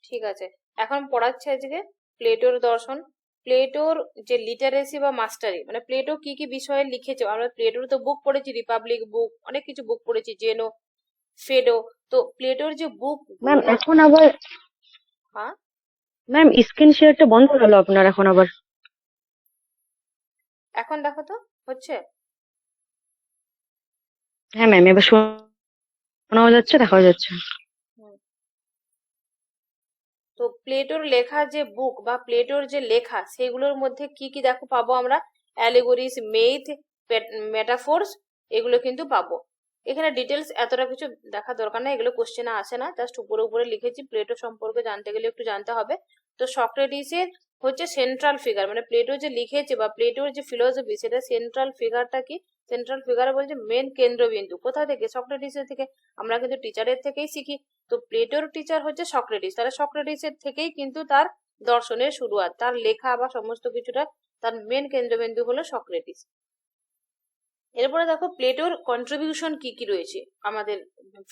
ঠিক আছে, এখন পড়াচ্ছে আজকে প্লেটোর দর্শন। প্লেটোর যে লিটারেসি বা মাস্টারি, মানে প্লেটো কি কি বিষয়ে লিখেছে, আমরা প্লেটোর তো বুক পড়েছি, রিপাবলিক বুক, অনেক কিছু বুক পড়েছি, জেনো, ফেডো। তো প্লেটোর যে বুক ম্যাম গুলো, এখন আবার, হ্যাঁ ম্যাম স্ক্রিন শেয়ারটা বন্ধ হলো আপনার এখন আবার। এখন দেখো তো হচ্ছে। হ্যাঁ ম্যাম, এবার শোনাও যাচ্ছে, দেখাও যাচ্ছে। হুম। তো প্লেটোর লেখা যে বুক বা প্লেটোর যে লেখা, সেগুলোর মধ্যে কি কি দেখো পাবো আমরা? অ্যালিগোরিস, মেথ, মেটাফোর্স, এগুলো কিন্তু পাবো। এখানে ডিটেলস এতটা কিছু দেখার দরকার নেই, এগুলো কোশ্চেনে আসে না, জাস্ট উপরে উপরে লিখেছি। প্লেটো সম্পর্কে জানতে গেলে একটু জানতে হবে। তো সক্রেটিসের হচ্ছে সেন্ট্রাল ফিগার, মানে প্লেটো যে লিখেছে বা প্লেটোর যে ফিলোসফি, সেটা সেন্ট্রাল ফিগারটা কি? সেন্ট্রাল ফিগার বলছে মেন কেন্দ্রবিন্দু। কোথা থেকে? সক্রেটিসের থেকে। আমরা কিন্তু টিচারের থেকেই শিখি। তো প্লেটোর টিচার হচ্ছে সক্রেটিস, তাহলে সক্রেটিসের থেকেই কিন্তু তার দর্শনের শুরুয়াত, তার লেখা বা সমস্ত কিছুটা তার মেন কেন্দ্রবিন্দু হলো সক্রেটিস। এরপরে দেখো প্লেটোর কন্ট্রিবিউশন কি কি রয়েছে আমাদের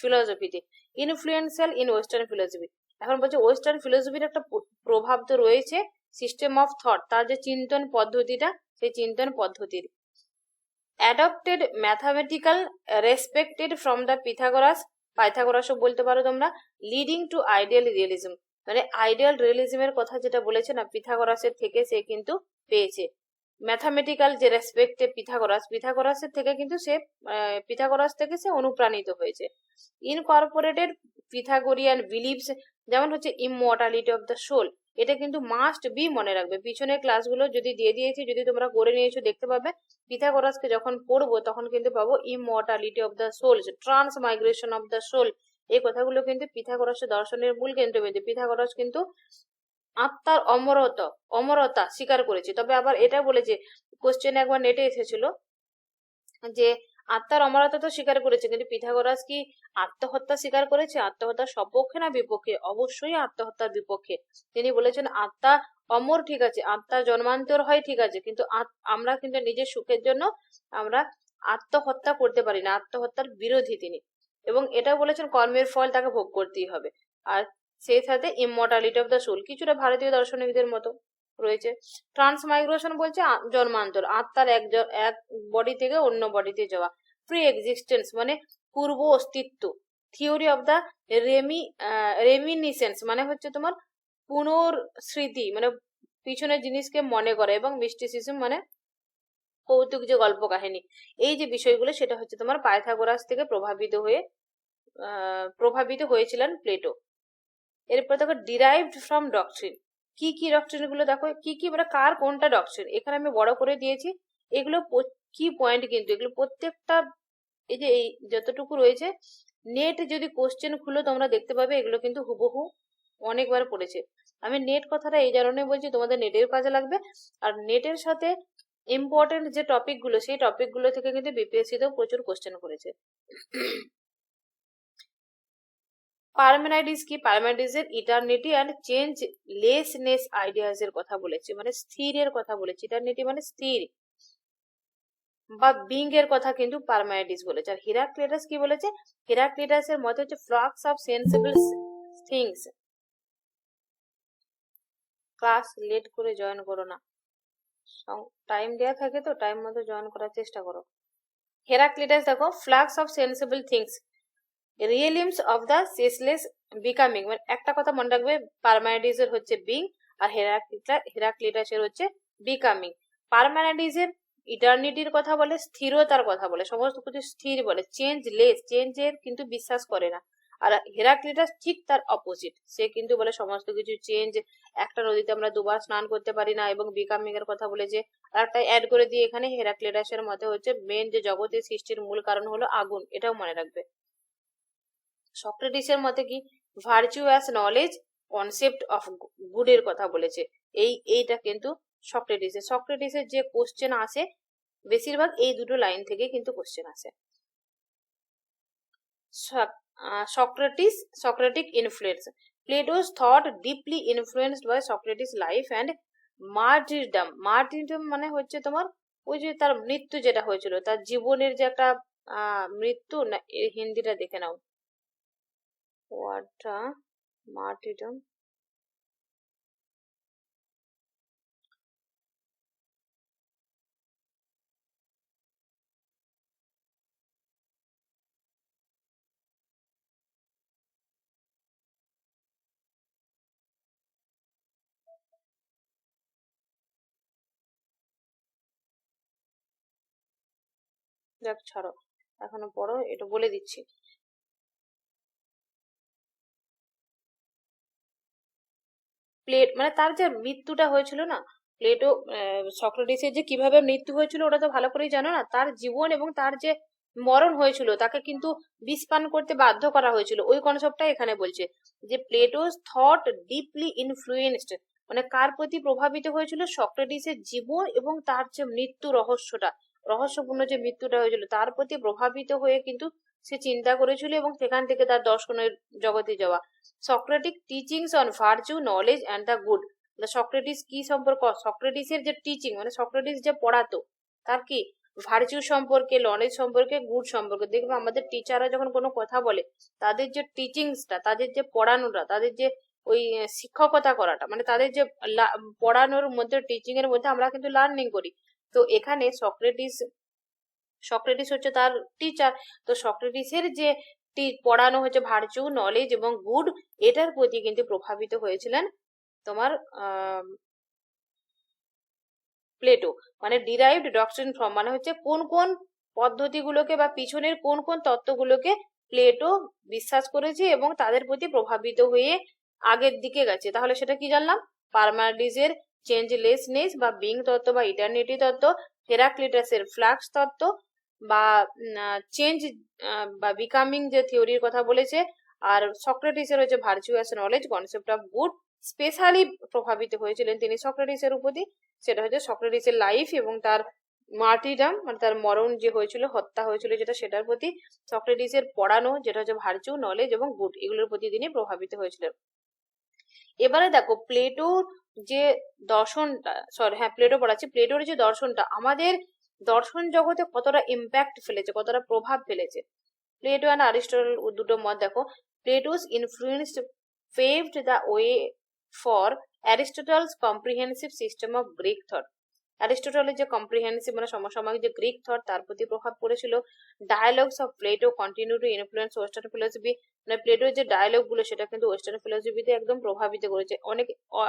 ফিলোসফিতে। ইনফ্লুয়েন্সিয়াল ইন ওয়েস্টার্ন ফিলোসফি, এখন বলছে ওয়েস্টার্ন ফিলোসফির একটা প্রভাব তো রয়েছে। সিস্টেম অফ থট, তার যে চিন্তন পদ্ধতিটা, সেই চিন্তন পদ্ধতির adopted mathematical respected from the Pythagoras, পাইথাগোরাসও বলতে পারো তোমরা, লিডিং টু আইডিয়াল রিয়েলিজম, মানে আইডিয়াল রিয়েলিজমের কথা যেটা বলেছে না, পিথাগোরাসের থেকে সে কিন্তু পেয়েছে। ম্যাথামেটিক্যাল যে রেসপেক্টে পিথাগোরাস, পিথাগোরাসের থেকে কিন্তু সে পিথাগোরাস থেকে সে অনুপ্রাণিত হয়েছে। ইনকর্পোরেটেড পিথাগোরিয়ান বিলিভস, যেমন হচ্ছে ইমমর্টালিটি অফ দ্য সোল, এটা কিন্তু মাস্ট বি মনে রাখবে। পিছনের ক্লাসগুলো যদি দিয়ে দিয়েছি, যদি তোমরা করে নিয়েছো দেখতে পাবে। পিথাগোরাসকে যখন পড়বো তখন কিন্তু পাবো immortality of the soul, transmigration of the soul, এই কথাগুলো কিন্তু পিথাগোরাসের দর্শনের মূল কেন্দ্রবিন্দু। পিথাগোরাস কিন্তু আত্মার অমরতা স্বীকার করেছে। তবে আবার এটা বলেছে, কোশ্চেন একবার নেটে এসেছিল যে আত্মার অমরতা তো স্বীকার করেছে, কিন্তু পিথাগোরাস কি আত্মহত্যা স্বীকার করেছে? আত্মহত্যার সপক্ষে না বিপক্ষে? অবশ্যই আত্মহত্যার বিপক্ষে। তিনি বলেছেন আত্মা অমর, ঠিক আছে, আত্মা জন্মান্তর হয়, ঠিক আছে, কিন্তু আমরা কিন্তু নিজের সুখের জন্য আমরা আত্মহত্যা করতে পারি না, আত্মহত্যার বিরোধী তিনি। এবং এটা বলেছেন কর্মের ফল তাকে ভোগ করতেই হবে। আর সেই সাথে ইমমর্টালিটি অফ দ্য সোল, কিছুটা ভারতীয় দার্শনিকদের মতো রয়েছে। ট্রান্সমাইগ্রেশন বলছে জন্মান্তর, আত্মার এক বডি থেকে অন্য বডিতে যাওয়া। প্রি এক্সিস্টেন্স মানে পূর্ব অস্তিত্ব। থিওরি অফ দ্য রেমিনিসেন্স মানে হচ্ছে তোমার পুনর্স্মৃতি, মানে পিছনের জিনিসকে মনে করা। এবং মিস্টিসিজম মানে কৌতুক যে গল্প কাহিনী, এই যে বিষয়গুলো, সেটা হচ্ছে তোমার পাইথাগোরাস থেকে প্রভাবিত হয়েছিলেন প্লেটো। এরপর দেখো ডিরাইভড ফ্রম ডক্ট্রিন, কি কি ডক্ট্রিন গুলো দেখো, কি কি মানে কার কোনটা ডক্ট্রিন, এখানে আমি বড় করে দিয়েছি। এগুলো কি পয়েন্ট, কিন্তু এগুলো প্রত্যেকটা এই যে এই যতটুকু রয়েছে, নেট যদি কোশ্চেন খুলো তোমরা দেখতে পাবে এগুলো কিন্তু হুবহু অনেকবার পড়েছে। আমি নেট কথাটা এই কারণে বলছি, তোমাদের নেটের কাজে লাগবে। আর নেটের সাথে ইম্পর্টেন্ট যে টপিক গুলো, সেই টপিক গুলো থেকে কিন্তু বিপিএসসি তেও প্রচুর কোশ্চেন করেছে। পারমেনাইডিস কি? পারমেনাইডিস এর ইটারনিটি অ্যান্ড চেঞ্জ লেসনেস আইডিয়াস এর কথা বলেছে, মানে স্থিরের কথা বলেছে। ইটারনিটি মানে স্থির বা বিং এর কথা কিন্তু পারমেনাইডিস বলেছে। আর হিরাক্লিটাস কি বলেছে? হিরাক্লিটাস এর মতে হচ্ছে flux of sensible things. Class late করে জয়েন করো না, টাইম দেওয়া থাকে তো, টাইম মতো জয়েন করার চেষ্টা করো। হেরাক্লিটাস দেখো, flux of sensible things, realms of the ceaseless becoming, মানে একটা কথা মনে রাখবে, পারমানেডিস এর হচ্ছে বিং, আর হেরাক্লিটাস এর হচ্ছে বিকামিং। পারমানেডিস এর ইটার্নিটির কথা বলে, স্থিরতার কথা বলে, সমস্ত কিছু স্থির বলে। চেঞ্জের কিন্তু বিশ্বাস করে না। আর হেরাক্লিটাস ঠিক তার অপোজিট, সে কিন্তু বলে সমস্ত কিছু চেঞ্জ। একটা নদীতে আমরা দুবার স্নান করতে পারি না। এবং বিকামিং এর কথা বলে যে, আর একটা অ্যাড করে দিয়ে এখানে, হেরাক্লিটাসের মতে হচ্ছে মেন যে জগতের সৃষ্টির মূল কারণ হলো আগুন, এটাও মনে রাখবে। সক্রেটিসের মতে কি? ভার্চুয়াস নলেজ, কনসেপ্ট অফ গুডের কথা বলেছে। এইটা কিন্তু সক্রেটিসের যে কোশ্চেন আসে বেশিরভাগ এই দুটো লাইন থেকে কিন্তু কোশ্চেন আসে। Socratic influence. Plato's thought deeply influenced by Socrates' life and martyrdom. Martyrdom মানে হচ্ছে তোমার ওই যে তার মৃত্যু যেটা হয়েছিল, তার জীবনের যে একটা মৃত্যু, না হিন্দিটা দেখে নাও ওয়ার্ডটা, মার্টিডম। যাক ছাড়ো, এখনো পড়ো, এটা বলে দিচ্ছি। মানে তার যে মৃত্যুটা হয়েছিল না, প্লেটো সক্রেটিসের যে কিভাবে মৃত্যু হয়েছিল ওটা তো ভালো করেই জানো না। তার জীবন এবং তার যে মরণ হয়েছিল তাকে কিন্তু বিষ পান করতে বাধ্য করা হয়েছিল, ওই কনসেপ্টটা এখানে বলছে যে প্লেটোস থট ডিপলি ইনফ্লুয়েন্সড, মানে কার প্রতি প্রভাবিত হয়েছিল, সক্রেটিসের জীবন এবং তার যে মৃত্যু রহস্যটা, রহস্যপূর্ণ যে মৃত্যুটা হয়েছিল তার প্রতি প্রভাবিত হয়ে কিন্তু সে চিন্তা করেছিল এবং সেখান থেকে তার দর্শনের জগতে যাওয়া। Socratic teachings on virtue knowledge and the good, Socrates কি সম্পর্ক, সক্রেটিসের যে টিচিং মানে সক্রেটিস যে পড়াতো তার কি ভার্চু সম্পর্কে, নলেজ সম্পর্কে, গুড সম্পর্কে। দেখবে আমাদের টিচাররা যখন কোনো কথা বলে তাদের যে টিচিংসটা, তাদের যে পড়ানোটা, তাদের যে ওই শিক্ষকতা করাটা, মানে তাদের যে পড়ানোর মধ্যে, টিচিং এর মধ্যে আমরা কিন্তু লার্নিং করি। তো এখানে সক্রেটিস, সক্রেটিস হচ্ছে তার টিচার। তো সক্রেটিসের যে পড়ানো হচ্ছে ভার্চু নলেজ এবং গুড, এটার প্রতি কিন্তু প্রভাবিত হয়েছিলেন তোমার প্লেটো। মানে ডিরাইভড ডক্ট্রিন ফ্রম, মানে হচ্ছে কোন কোন পদ্ধতিগুলোকে বা পিছনের কোন কোন তত্ত্বগুলোকে প্লেটো বিশ্বাস করেছে এবং তাদের প্রতি প্রভাবিত হয়ে আগের দিকে গেছে। তাহলে সেটা কি জানলাম, পারমালিসের চেঞ্জলেসনেস বা বিং তত্ত্ব বা ইটার্নিটি তত্ত্ব, হেরাক্লিটাসের ফ্লাক্স তত্ত্ব বা চেঞ্জ বা বিকামিং যে থিওরির কথা বলেছে, আর সক্রেটিসের হচ্ছে virtuous knowledge concept of good. Specially প্রভাবিত হয়েছিলেন তিনি সক্রেটিসের উপর, সেটা হচ্ছে সক্রেটিসের লাইফ এবং তার মার্টিডাম, মানে তার মরণ যে হয়েছিল, হত্যা হয়েছিল যেটা, সেটার প্রতি সক্রেটিসের পড়ানো যেটা হচ্ছে ভার্চু নলেজ এবং গুড, এগুলোর প্রতি তিনি প্রভাবিত হয়েছিলেন। এবারে দেখো প্লেটোর যে দর্শনটা, সরি হ্যাঁ প্লেটো পড়াচ্ছি, প্লেটোর যে দর্শনটা আমাদের দর্শন জগতে কতটা ইম্প্যাক্ট ফেলেছে, কতটা প্রভাব ফেলেছে। প্লেটো অ্যান্ড অ্যারিস্টটল দুটো মত দেখো। Plato's influence paved the way for Aristotle's comprehensive system of Greek thought. অ্যারিস্টটলের যে কম্প্রিহেন্সিভ মানে সমসাময়িক যে গ্রিক থট তার প্রতি প্রভাব পড়েছিল। Dialogues of Plato continue to influence western philosophy, মানে প্লেটোর যে ডায়ালগ গুলো সেটা কিন্তু ওয়েস্টার্ন ফিলোসফিতে একদম প্রভাবিত করেছে অনেক।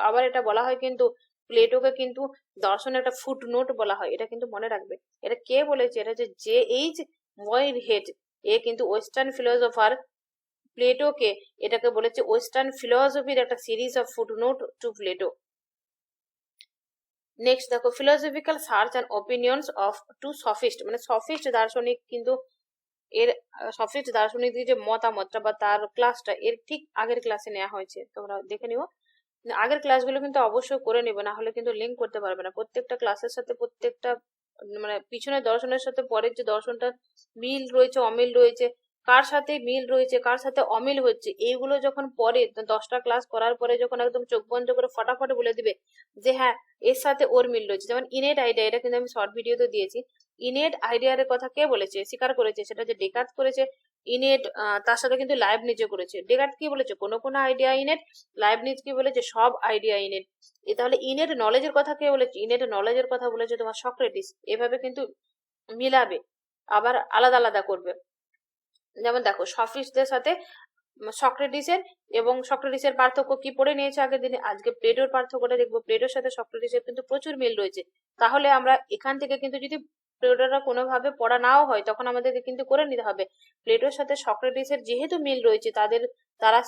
আবার এটা বলা হয় কিন্তু প্লেটোকে কিন্তু দর্শনের একটা ফুট নোট বলা হয়, এটা কিন্তু মনে রাখবে। এটা কে বলেছে, এটা হচ্ছে জে এইচ ময়ের হেড, এ কিন্তু ওয়েস্টার্ন ফিলোসফার প্লেটোকে, এটাকে বলেছে ওয়েস্টার্ন ফিলোসফির একটা series of footnote to Plato. Next দেখো philosophical search and opinions of two sophist, মানে সফিস্ট দার্শনিক কিন্তু এর সফিস্ট দার্শনিকদের যে মতামতটা বা তার ক্লাসটা এর ঠিক আগের ক্লাসে নেওয়া হয়েছে, তোমরা দেখে নিও। আগের ক্লাসগুলো কিন্তু অবশ্যই করে নেবে, না হলে কিন্তু লিঙ্ক করতে পারবে না। প্রত্যেকটা ক্লাসের সাথে প্রত্যেকটা মানে পিছনের দর্শনের সাথে পরের যে দর্শনটা মিল রয়েছে অমিল রয়েছে, কার সাথে মিল রয়েছে কার সাথে অমিল হচ্ছে, এইগুলো যখন পরে 10টা ক্লাস করার পরে যখন একদম চোখ বন্ধ করে ফটাফট বলে দিবে যে হ্যাঁ এর সাথে ওর মিল রয়েছে। যেমন ইনেট আইডিয়া, এটা কিন্তু আমি শর্ট ভিডিওতে দিয়েছি। ইনেট আইডিয়ার কথা কে বলেছে, স্বীকার করেছে, সেটা যে ডেকার্ট করেছে। ইনেট তার সাথে কিন্তু লাইবনিজও করেছে। ডেকার্ট কি বলেছে, কোনো কোনো আইডিয়া ইনেট, লাইবনিজ কি বলেছে, সব আইডিয়া ইনেট। তাহলে ইনেট নলেজের কথা কে বলেছে, ইনেট নলেজের কথা বলেছে তোমার সক্রেটিস। এভাবে কিন্তু মিলাবে, আবার আলাদা আলাদা করবে। যেমন দেখো সফিস্টদের সাথে সক্রেটিসের এবং সক্রেটিসের পার্থক্য কি পড়ে নিয়েছে আগের দিনে, আজকে প্লেটোর পার্থক্যটা দেখবো। প্লেটোর সাথে সক্রেটিসের কিন্তু প্রচুর মিল রয়েছে। তাহলে আমরা এখান থেকে কিন্তু যদি প্লেটোরা কোনোভাবে পড়া নাও হয় তখন আমাদেরকে কিন্তু করে নিতে হবে প্লেটোর সাথে সক্রেটিসের যেহেতু মিল রয়েছে, তারা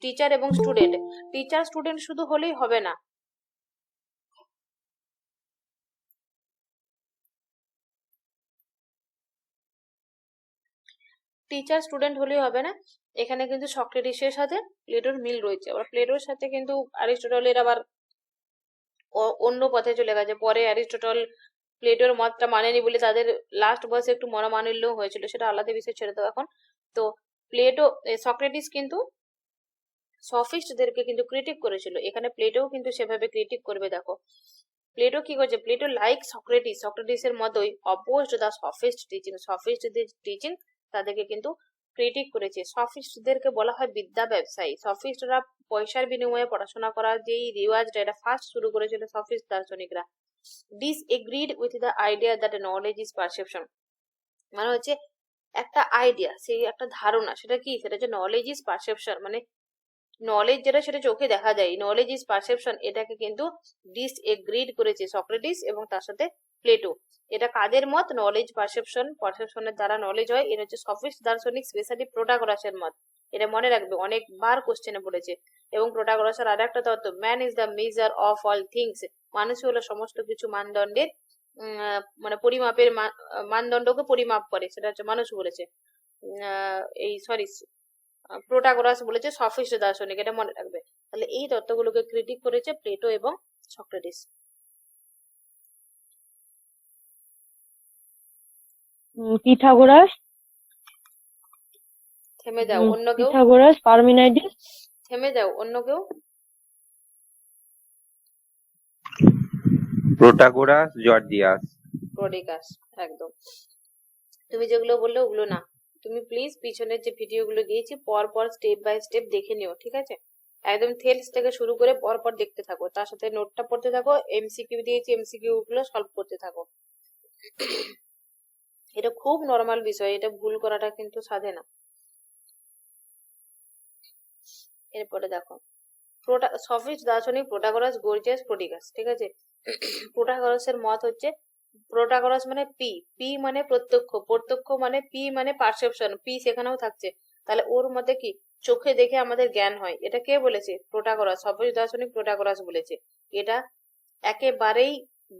টিচার এবং স্টুডেন্ট, টিচার স্টুডেন্ট শুধু হলেই হবে না, টিচার স্টুডেন্ট হলেই হবে না, এখানে কিন্তু সক্রেটিসের সাথে প্লেটোর মিল রয়েছে। আবার প্লেটোর সাথে কিন্তু অ্যারিস্টটলের আবার অন্য পথে চলে গেছে। পরে অ্যারিস্টটল প্লেটোর মতটা মানেনি বলে তাদের লাস্ট বয়সে একটু মনোমালিন্য হয়েছিল, সেটা আলাদা বিষয়, ছেড়ে দাও এখন। তো প্লেটো সক্রেটিস কিন্তু সফিস্টদেরকে কিন্তু ক্রিটিক করেছিল, এখানে প্লেটোও কিন্তু সেভাবে ক্রিটিক করবে। দেখো প্লেটো কি করছে, প্লেটো লাইক সক্রেটিস, সক্রেটিসের মতোই অপোজড দ্য সফিস্ট টিচিং, সফিস্টদের টিচিং তাদেরকে কিন্তু ক্রিটিক করেছে। সফিস্টদেরকে বলা হয় বিদ্যা ব্যবসায়ী। সফিস্টরা পয়সার বিনিময়ে পড়াশোনা করার যেই রিওয়াজটা এটা ফার্স্ট শুরু করেছিল sophist দার্শনিকরা। disagreed with the idea that knowledge is perception, মানে হচ্ছে একটা আইডিয়া, সেই একটা ধারণা, সেটা কি, সেটা হচ্ছে নলেজ ইজ পারসেপশন, মানে নলেজ যেটা সেটা চোখে দেখা যায়, নলেজ ইজ পারসেপশন, এটাকে কিন্তু ডিসএগ্রিড করেছে সক্রেটিস এবং তার সাথে প্লেটো। এটা কাদের মত? নলেজ পারসেপশন, পারসেপশনের দ্বারা নলেজ হয়। এটা হচ্ছে সফিস্ট দার্শনিক, স্পেশালি প্রোটাগোরাসের মত। এটা মনে রাখবে, অনেকবার কোশ্চেনে পড়েছে। এবং প্রোটাগোরাসের আর একটা তত্ত্ব, man is the measure of all things, মানুষ হলো সমস্ত কিছু মানদণ্ডের মানে পরিমাপের মানদণ্ডকে পরিমাপ করে, সেটা হচ্ছে মানুষ বলেছে। এই সরি, প্রোটাগোরাস বলেছে সফিস্ট দার্শনিক, এটা মনে রাখবে। তাহলে এই তত্ত্বগুলোকে ক্রিটিক করেছে প্লেটো এবং সক্রেটিস। পিথাগোরাস, থেমে যাও, অন্য কেউ? পিথাগোরাস, পারমিনাইডিস। থেমে যাও, অন্য কেউ? প্রোটাগোরাস, জর্জিয়াস। প্রোডিকাস, একদম। তুমি যেগুলো বললে ওগুলো না, তুমি প্লিজ পিছনের যে ভিডিওগুলো দিয়েছি পর পর স্টেপ বাই স্টেপ দেখে নিও, ঠিক আছে? একদম থেলস থেকে শুরু করে পর পর দেখতে থাকো, তার সাথে নোটটা পড়তে থাকো, এমসিকিউ দিয়েছি এমসিকিউ গুলো সলভ করতে থাকো। এটা খুব নর্মাল বিষয়, এটা ভুল করাটা কিন্তু সাধে না। এরপরে দেখো, সফিস্ট দার্শনিক প্রোটাগোরাস, গর্জিয়াস, প্রোডিকাস, ঠিক আছে? প্রোটাগোরাসের মত হচ্ছে, প্রোটাগোরাস মানে পি, পি মানে প্রত্যক্ষ, প্রত্যক্ষ মানে পি মানে পারসেপশন, পি সেখানেও থাকছে। তাহলে ওর মধ্যে কি, চোখে দেখে আমাদের জ্ঞান হয়। এটা কে বলেছে? প্রোটাগোরাস, সফিস্ট দার্শনিক প্রোটাগোরাস বলেছে। এটা একেবারেই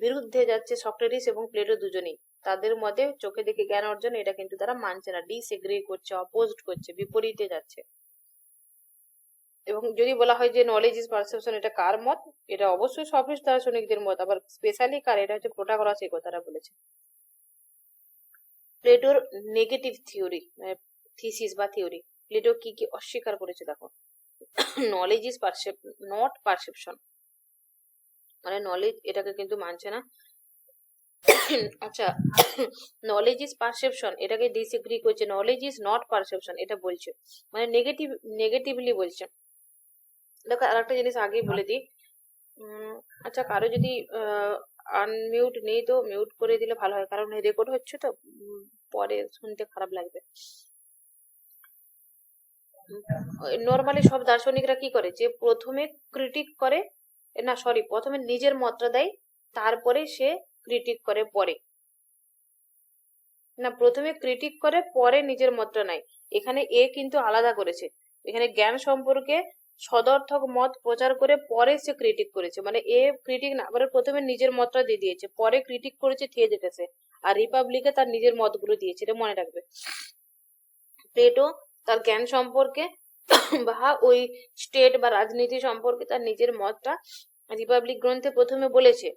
বিরুদ্ধে যাচ্ছে সক্রেটিস এবং প্লেটো দুজনেই। তাদের মধ্যে চোখে দেখে জ্ঞান অর্জন, এটা কিন্তু তারা মানছে না, ডিসএগ্রি করছে, অপোজড করছে, বিপরীতে যাচ্ছে। এবং যদি বলা হয় যে নলেজ ইজ পারসেপশন, এটা কার মত? এটা অবশ্যই সফিস্ট দার্শনিকদের মত, আবার স্পেশালি কার? এটা হচ্ছে প্রোটাগোরাস এই কথাটা বলেছে। প্লেটোর নেগেটিভ থিওরি, থিসিস বা থিওরি, প্লেটো কি কি অস্বীকার করেছে দেখো। নলেজ ইজ নট পারসেপশন, মানে নলেজ এটাকে কিন্তু মানছে না। আচ্ছা, নলেজ ইজ পারসেপশন এটাকে ডিসএগ্রি করছে, নলেজ ইজ নট পারসেপশন এটা বলছে, মানে নেগেটিভলি বলছে। দেখো আর একটা জিনিস আগেই বলে দিই, আচ্ছা কারো যদি আনমিউট নেই তো মিউট করে দিলে ভালো হয়, কারণ রেকর্ড হচ্ছে তো, পরে শুনতে খারাপ লাগবে। নর্মালি সব দার্শনিকরা কি করে, যে প্রথমে ক্রিটিক করে, না সরি, প্রথমে নিজের মতটা দেয়, তারপরে সে ক্রিটিক করে পরে, না প্রথমে ক্রিটিক করে পরে নিজের মতটা নেয়। এখানে এ কিন্তু আলাদা করেছে, এখানে জ্ঞান সম্পর্কে সদর্থক মত প্রচার করে পরে সে ক্রিটিক করেছে, মানে এ ক্রিটিক না করে প্রথমে নিজের মতটা দিয়ে দিয়েছে, পরে ক্রিটিক করেছে থিয়েজেটাসে, আর রিপাবলিকে তার নিজের মতগুলো দিয়েছে, এটা মনে রাখবে। প্লেটো তার জ্ঞান সম্পর্কে বা ওই স্টেট বা রাজনীতি সম্পর্কে তার নিজের মতটা রিপাবলিক গ্রন্থে প্রথমে বলেছে,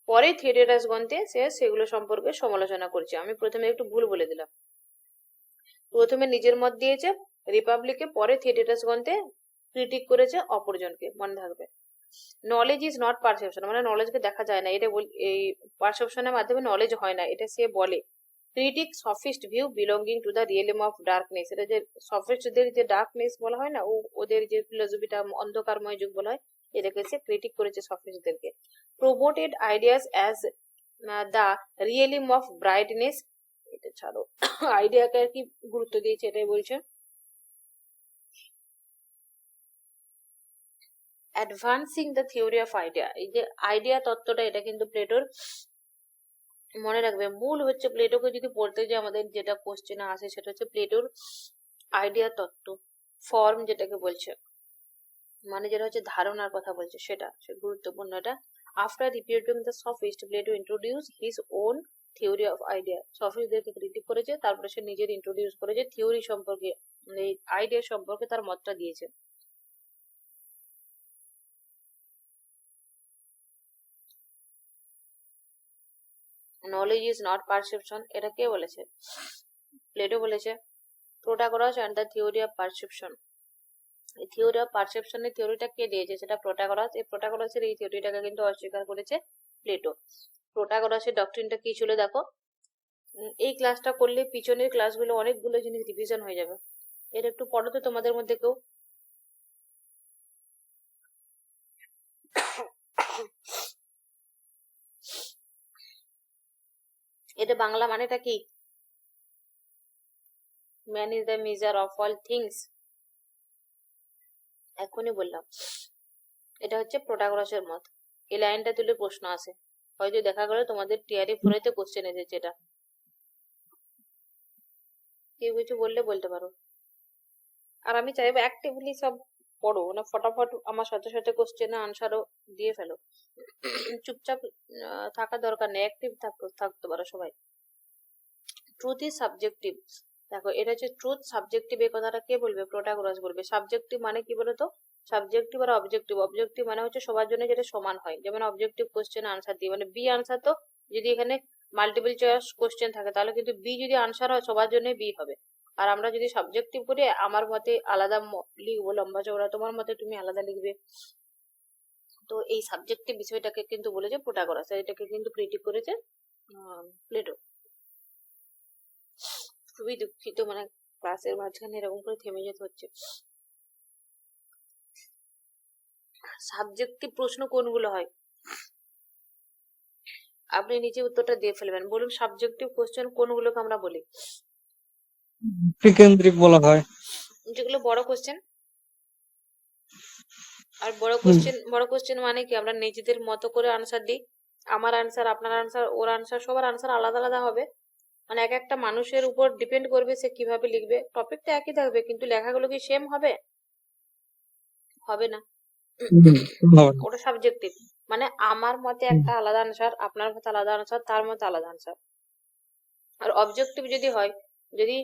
পরে থিয়েটারাস গ্রন্থে সে সেগুলো সম্পর্কে সমালোচনা করছে। আমি প্রথমে একটু ভুল বলে দিলাম, প্রথমে নিজের মত দিয়েছে রিপাবলিকে, পরে থিয়েটারাস গ্রন্থে ক্রিটিক করেছে অপরজনকে, মনে থাকবে। নলেজ ইজ নট পারসেপশন, মানে নলেজকে দেখা যায় না, এটা এই পারসেপশনের মাধ্যমে নলেজ হয় না, এটা সে বলে। Critic sophist view belonging to the realm of darkness, এটা যে সফিস্টদের যে ডার্কনেস বলা হয় না, ওদের যে ফিলোসফিটা অন্ধকারময় যুগ বলা হয়, এটাকে সে ক্রিটিক করেছে সফিস্টদেরকে। Promoted ideas as the realm of brightness, এটা ছাড়ো, আইডিয়াকে আর কি গুরুত্ব দিয়েছে এটাই বলছে। Advancing the theory of idea, এই যে আইডিয়া তত্ত্বটা, এটা কিন্তু প্লেটোর, মনে রাখবে মূল হচ্ছে, প্লেটোকে যদি পড়তে যে আমাদের যেটা কোশ্চেনে আসে সেটা হচ্ছে প্লেটোর আইডিয়া তত্ত্ব, ফর্ম যেটাকে বলছে, মানে যেটা হচ্ছে ধারণার কথা বলছে, সেটা গুরুত্বপূর্ণ। এটা after refuting the sophist, Plato introduce his own theory of idea, সফিস্টদেরকে ক্রিটিক করেছে, তারপরে সে নিজের ইন্ট্রোডিউস করেছে থিওরি সম্পর্কে, মানে আইডিয়া সম্পর্কে তার মতটা দিয়েছে। নলেজ ইজ নট পারসেপশন, এটা কে বলেছে? প্লেটো বলেছে। Protagoras and the theory of perception, এই থিওরি অফ পারসেপশনের থিওরিটা কে দিয়েছে? সেটা প্রোটাগোরাস। এই প্রোটাগোরাসের এই থিওরিটাকে কিন্তু অস্বীকার করেছে প্লেটো। প্রোটাগোরাসের ডক্ট্রিনটা কি ছিল দেখো, এই ক্লাসটা করলে পিছনের ক্লাসগুলো অনেকগুলো জিনিস রিভিশন হয়ে যাবে। এর একটু পড়ো তো তোমাদের মধ্যে কেউ। এটা বাংলা মানেটা কি? Man is the measure of all things, এখনই বললাম। এটা হচ্ছে প্রোটাগোরাসের মত। এই লাইনটা তুলে প্রশ্ন আসে, হয়তো দেখা গেলো তোমাদের টিআরই 4 কোশ্চেন এসেছে এটা। কেউ কিছু বললে বলতে পারো। আর আমি চাইবো অ্যাক্টিভলি সব পড়ো, মানে ফটাফট আমার সাথে সাথে কোশ্চেনের আনসারও দিয়ে ফেলো। চুপচাপ থাকার দরকার নেই, অ্যাক্টিভ থাকতে পারো সবাই। Truth is subjective. দেখো এটা হচ্ছে ট্রুথ সাবজেক্টিভ, এই কথাটা কে বলবে? প্রোটাগোরাস বলবে। সাবজেক্টিভ মানে কি বলতো? সাবজেক্টিভ আর অবজেক্টিভ। অবজেক্টিভ মানে হচ্ছে সবার জন্য যেটা সমান হয়, যেমন অবজেক্টিভ কোশ্চেন আনসার দিই, মানে বি আনসার, তো যদি এখানে মাল্টিপল চয়েস কোশ্চেন থাকে তাহলে কিন্তু বি যদি আনসার হয় সবার জন্য বি হবে। আর আমরা যদি সাবজেক্টিভ করি আমার মতে আলাদা লিখবো লম্বা চওড়া, তোমার মতে তুমি আলাদা লিখবে। তো এই সাবজেক্টিভ বিষয়টাকে কিন্তু বলেছে প্রোটাগোরাস, এটাকে কিন্তু ক্রিটিক করেছে প্লেটো। খুবই দুঃখিত, মানে ক্লাসের মাঝখানে এরকম করে থেমে যেতে হচ্ছে। সাবজেক্টিভ প্রশ্ন কোনগুলো হয়? আপনি নিচে উত্তরটা দিয়ে ফেলবেন, বলুন সাবজেক্টিভ কোশ্চেন কোনগুলোকে আমরা বলি? ব্যক্তিকেন্দ্রিক বলা হয়। যেগুলো বড় কোশ্চেন। আর বড় কোশ্চেন মানে কি? আমরা নিজেদের মতো করে আনসার দিই, আমার আনসার, আপনার আনসার, ওর আনসার, সবার আনসার আলাদা আলাদা হবে। মানে এক একটা মানুষের উপর ডিপেন্ড করবে সে কিভাবে লিখবে। টপিকটা একই থাকবে কিন্তু লেখাগুলো কি সেম হবে? হবে না। ওটা সাবজেক্টিভ, মানে আমার মতে একটা আলাদা আনসার, আপনার মতে আলাদা আনসার, তার মতে আলাদা আনসার। আর অবজেক্টিভ যদি হয়, যদি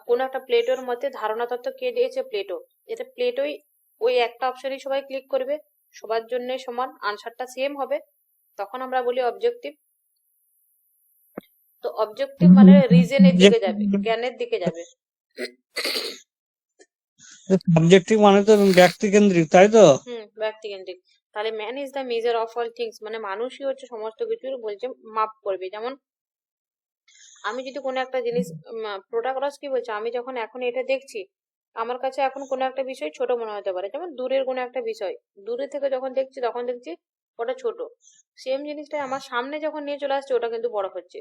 কোন একটা প্লেটোর মতে ধারণা তত্ত্ব কে দিয়েছে? প্লেটো। এটা প্লেটোই, ওই একটা অপশনই সবাই ক্লিক করবে, সবার জন্য সমান, আনসারটা সেম হবে, তখন আমরা বলি অবজেক্টিভ। তো অবজেক্টিভ মানে রিজনের দিকে যাবে, জ্ঞানের দিকে যাবে। সাবজেক্টিভ মানে তো ব্যক্তিকেন্দ্রিক, তাই তো? ব্যক্তিকেন্দ্রিক। তাহলে man is the measure of all things, মানে মানুষই হচ্ছে সমস্ত কিছুর বলছে মাপ করবে। যেমন আমি যদি কোনো একটা জিনিস, প্রোটাগরাস কি বলছে, আমি যখন এখন এটা দেখছি আমার কাছে এখন কোনো একটা বিষয় ছোট মনে হতে পারে, যেমন দূরের কোনো একটা বিষয় দূরে থেকে যখন দেখছি তখন দেখছি ওটা ছোট, সেম জিনিসটা আমার সামনে যখন নিয়ে চলে আসছে ওটা কিন্তু বড় হচ্ছে।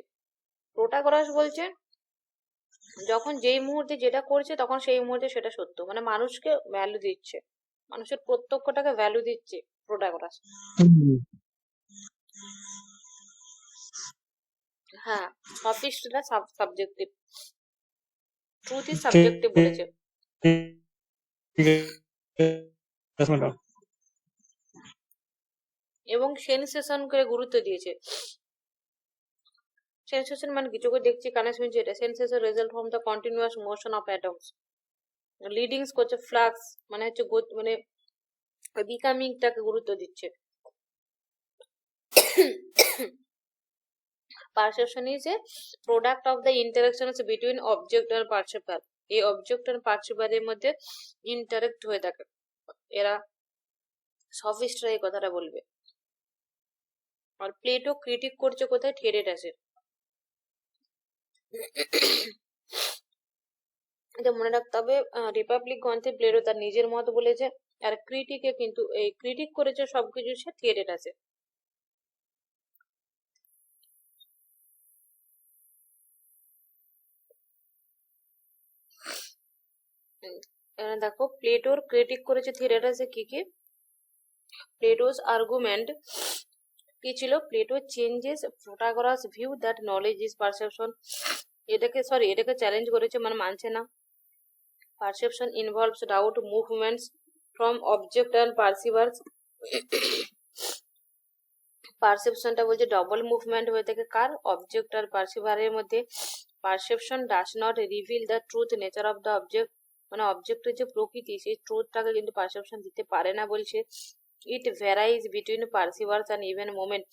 প্রোটাগরাস বলছে যখন যেই মুহূর্তে যেটা করছে তখন সেই মুহূর্তে সেটা সত্য, মানে মানুষকে ভ্যালু দিচ্ছে, মানুষের প্রত্যক্ষটাকে ভ্যালু দিচ্ছে প্রোটাগরাস। হ্যাঁ, সফিস্টরা সাবজেক্টিভ, ট্রুথ ইজ সাবজেক্টিভ বলেছে। এবং সেন্সেশনকে গুরুত্ব দিয়েছে। সেন্সেশন মানে কি? চোখে দেখছি, কানে শুনছি, এটা sensation result from the continuous motion of atoms. Leadings করছে ফ্লাক্স, মানে হচ্ছে মানে বিকামিংটাকে গুরুত্ব দিচ্ছে। Perception is a product of the interactions between object আর পারসেপ্টার। এই অবজেক্ট আর পারসেপ্টারের মধ্যে ইন্টারেক্ট হয়ে থাকে, এরা সফিস্টরা এই কথাটা বলবে। আর প্লেটো ক্রিটিক করছে কোথায়? থিয়েটেটাসে। এটা মনে রাখতে হবে, রিপাবলিক গ্রন্থে প্লেটো তার নিজের মত বলেছে, আর ক্রিটিকে কিন্তু এই ক্রিটিক করেছে সবকিছু সে থিয়েটেটাসে। দেখো প্লেটোর ক্রিটিক করেছে থিয়েটেটাসে কি কি? প্লেটোস আর্গুমেন্ট কি ছিল? Plato changes Protagoras view that knowledge is perception. এটাকে চ্যালেঞ্জ করেছে, মানে মানছে না। Perception involves doubt movements from object and perceivers. পারসেপশনটা বলছে ডবল মুভমেন্ট হয়ে থাকে, কার? অবজেক্ট আর পারসিভারের মধ্যে। Perception does not reveal the truth nature of the object, মানে অবজেক্টের যে প্রকৃতি সেই ট্রুথটাকে কিন্তু পারসেপশন দিতে পারে না বলছে। It varies between perceivers and even moment,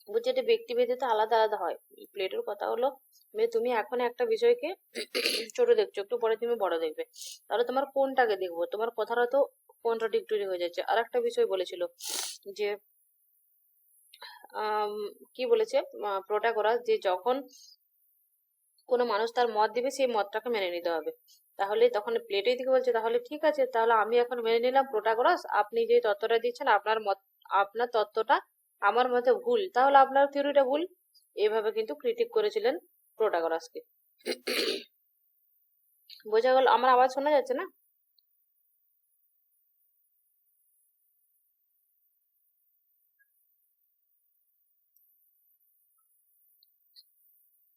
বলছে এটা ব্যক্তিভেদে তো আলাদা আলাদা হয়। প্লেটোর কথা হলো তুমি এখন একটা বিষয়কে ছোট দেখছো, একটু পরে তুমি বড় দেখবে, তাহলে তোমার কোনটাকে দেখবো? তোমার কথাটা তো কন্ট্রাডিক্টরি হয়ে যাচ্ছে। আর একটা বিষয় বলেছিল যে কি বলেছে প্রোটাগোরাস, যে যখন কোনো মানুষ তার মত দিবে সেই মতটাকে মেনে নিতে হবে। তাহলে তখন প্লেটোই দিকে বলছে তাহলে ঠিক আছে, তাহলে আমি এখন মেনে নিলাম প্রোটাগোরাস আপনি যে তত্ত্বটা দিচ্ছেন আপনার তত্ত্বটা আমার মতে ভুল, তাহলে আপনার থিওরিটা ভুল। এভাবে কিন্তু ক্রিটিক করেছিলেন প্রোটাগোরাসকে। বোঝা গেল? আমার আওয়াজ শোনা যাচ্ছে না?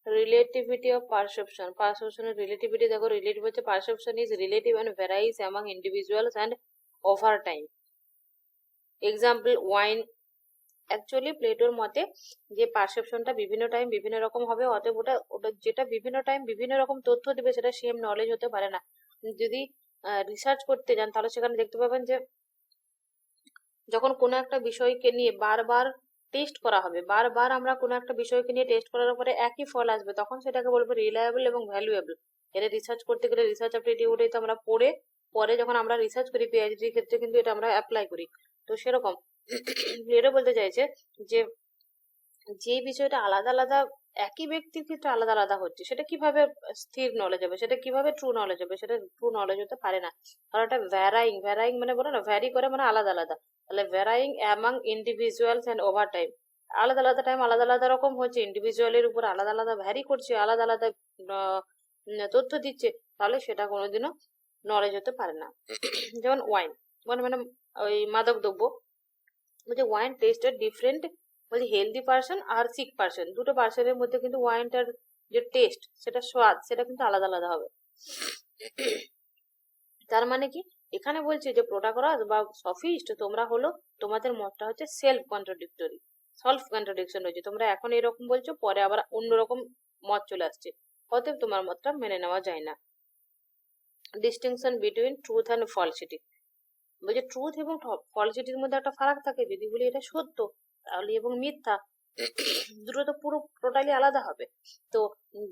রিলেটিভিটি অফ পারসেপশন, পারসেপশনের রিলেটিভিটি দেখো, রিলেটিভ হচ্ছে perception is relative and varies among individuals and over time. Example wine. Actually প্লেটোর মতে যে পারসেপশনটা বিভিন্ন টাইম বিভিন্ন রকম হবে, অতএব ওটা ওটা যেটা বিভিন্ন টাইম বিভিন্ন রকম তথ্য দেবে সেটা সেম নলেজ হতে পারে না। যদি রিসার্চ করতে যান তাহলে সেখানে দেখতে পাবেন যে যখন কোনো একটা বিষয়কে নিয়ে বারবার টেস্ট করা হবে, বারবার আমরা কোনো একটা বিষয়কে নিয়ে টেস্ট করার পরে একই ফল আসবে, তখন সেটাকে বলবো রিলায়েবল এবং ভ্যালুয়েবল। এটা রিসার্চ করতে গেলে রিসার্চ অ্যাপ্টিটিউডে তো আমরা পড়ে পরে যখন আমরা রিসার্চ করি পিএইচডির ক্ষেত্রে কিন্তু এটা আমরা অ্যাপ্লাই করি। তো সেরকম এটা বলতে চাইছে যে যে বিষয়টা আলাদা আলাদা একই ব্যক্তির ক্ষেত্রে আলাদা আলাদা হচ্ছে, সেটা কিভাবে স্থির নলেজ হবে, সেটা কিভাবে ট্রু নলেজ হবে, সেটা ট্রু নলেজ হতে পারে না। কারণ এটা ভ্যারাইং, ভ্যারাইং মানে বলো না ভ্যারি করে মানে আলাদা আলাদা, তাহলে varying among individuals and over time, আলাদা আলাদা টাইম আলাদা আলাদা রকম হচ্ছে, ইন্ডিভিজুয়ালের উপর আলাদা আলাদা ভ্যারি করছে, আলাদা আলাদা তথ্য দিচ্ছে, তাহলে সেটা কোনোদিনও নলেজ হতে পারে না। যেমন ওয়াইন, মানে ওই মাদক দ্রব্য, বলছে ওয়াইন টেস্টেড ডিফারেন্ট, বলছে হেলদি পার্সন আর সিক পার্সন, দুটো পার্সনের মধ্যে কিন্তু ওয়াইনটার যে টেস্ট সেটা স্বাদ সেটা কিন্তু আলাদা আলাদা হবে। তার মানে কি এখানে বলছে যে প্রোটাগরাস বা সফিস্ট তোমরা হলো, তোমাদের মতটা হচ্ছে সেলফ কন্ট্রাডিক্টরি, সেলফ কন্ট্রাডিকশন রয়েছে, তোমরা এখন এরকম বলছো পরে আবার অন্যরকম মত চলে আসছে, অতএব তোমার মতটা মেনে নেওয়া যায় না। ডিস্টিংশন বিটুইন ট্রুথ অ্যান্ড ফলসিটি, বলছে ট্রুথ এবং ফলসিটির মধ্যে একটা ফারাক থাকে, যদি বলি এটা সত্য তাহলে এবং মিথ্যা দুটো তো পুরো টোটালি আলাদা হবে। তো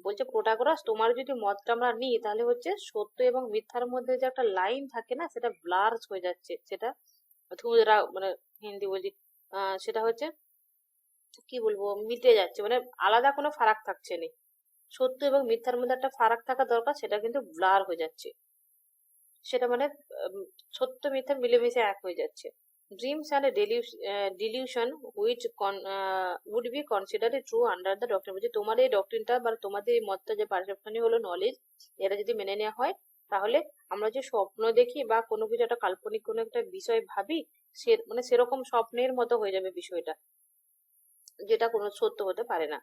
বলছে প্রোটাগরাস তোমার যদি মতটা আমরা নিই তাহলে হচ্ছে সত্য এবং মিথ্যার মধ্যে যে একটা লাইন থাকে না সেটা ব্লার্স হয়ে যাচ্ছে, সেটা মানে হিন্দি বলছি সেটা হচ্ছে কি বলবো মিটে যাচ্ছে, মানে আলাদা কোনো ফারাক থাকছে না, সত্য এবং মিথ্যার মধ্যে একটা ফারাক থাকা দরকার সেটা কিন্তু ব্লার হয়ে যাচ্ছে, সেটা মানে সত্য মিথ্যা মিলেমিশে এক হয়ে যাচ্ছে। Dreams and delusion which would be consider true under the doctrine, বলছে তোমার এই ডক্ট্রিনটা বা তোমাদের এই মতটা যে পারসেপশনই হলো নলেজ, এটা যদি মেনে নেওয়া হয় তাহলে আমরা যে স্বপ্ন দেখি বা কোনো কিছু একটা কাল্পনিক কোনো একটা বিষয় ভাবি সে মানে সেরকম স্বপ্নের মতো হয়ে যাবে বিষয়টা, যেটা কোনো সত্য হতে পারে না।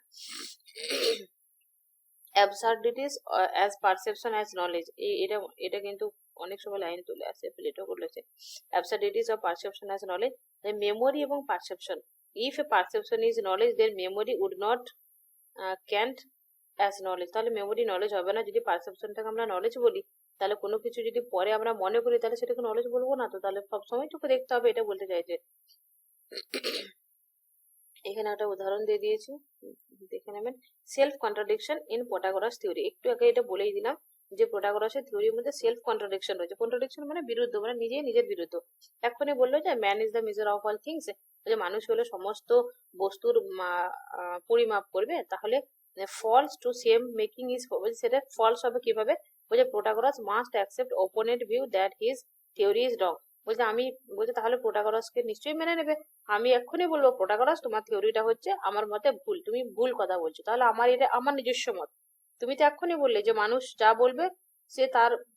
অ্যাবসার্ডিটিস অ্যাজ পারসেপশন অ্যাজ নলেজ, এটা এটা কিন্তু অনেক সময় লাইন তুলে আসে, প্লেটো বলেছে absurdities of perception as knowledge, memory এবং perception, if a perception is knowledge then memory would not can't as knowledge, তাহলে মেমোরি নলেজ হবে না, যদি পারসেপশনটাকে আমরা নলেজ বলি তাহলে কোনো কিছু যদি পরে আমরা মনে করি তাহলে সেটাকে নলেজ বলবো না, তো তাহলে সবসময় তোকে দেখতে হবে, এটা বলতে চাইছে। এখানে একটা উদাহরণ দিয়ে দিয়েছি দেখে নেবেন, সেলফ কন্ট্রাডিকশন ইন প্রোটাগরাস থিওরি, একটু আগে এটা বলেই দিলাম যে প্রোটাগরাসের থিওরির মধ্যে সেলফ কন্ট্রাডিকশন রয়েছে, কন্ট্রাডিকশন মানে বিরুদ্ধ, মানে নিজেই নিজের বিরুদ্ধ। এখনই বললো যে man is the measure of all things, যে মানুষ হলো সমস্ত বস্তুর পরিমাপ করবে, তাহলে false to same making is, সেটা ফলস হবে কিভাবে, বলছে Protagoras must accept opponent view that his theory is wrong, বলছে আমি বলছে তাহলে প্রোটাগরাসকে নিশ্চয়ই মেনে নেবে, আমি এক্ষুনি বলবো প্রোটাগরাস তোমার থিওরিটা হচ্ছে আমার মতে ভুল, তুমি ভুল কথা বলছো, তাহলে আমার এটা আমার নিজস্ব মত, তুমি তো এক্ষুনি বললে যে মানুষ যা বলবে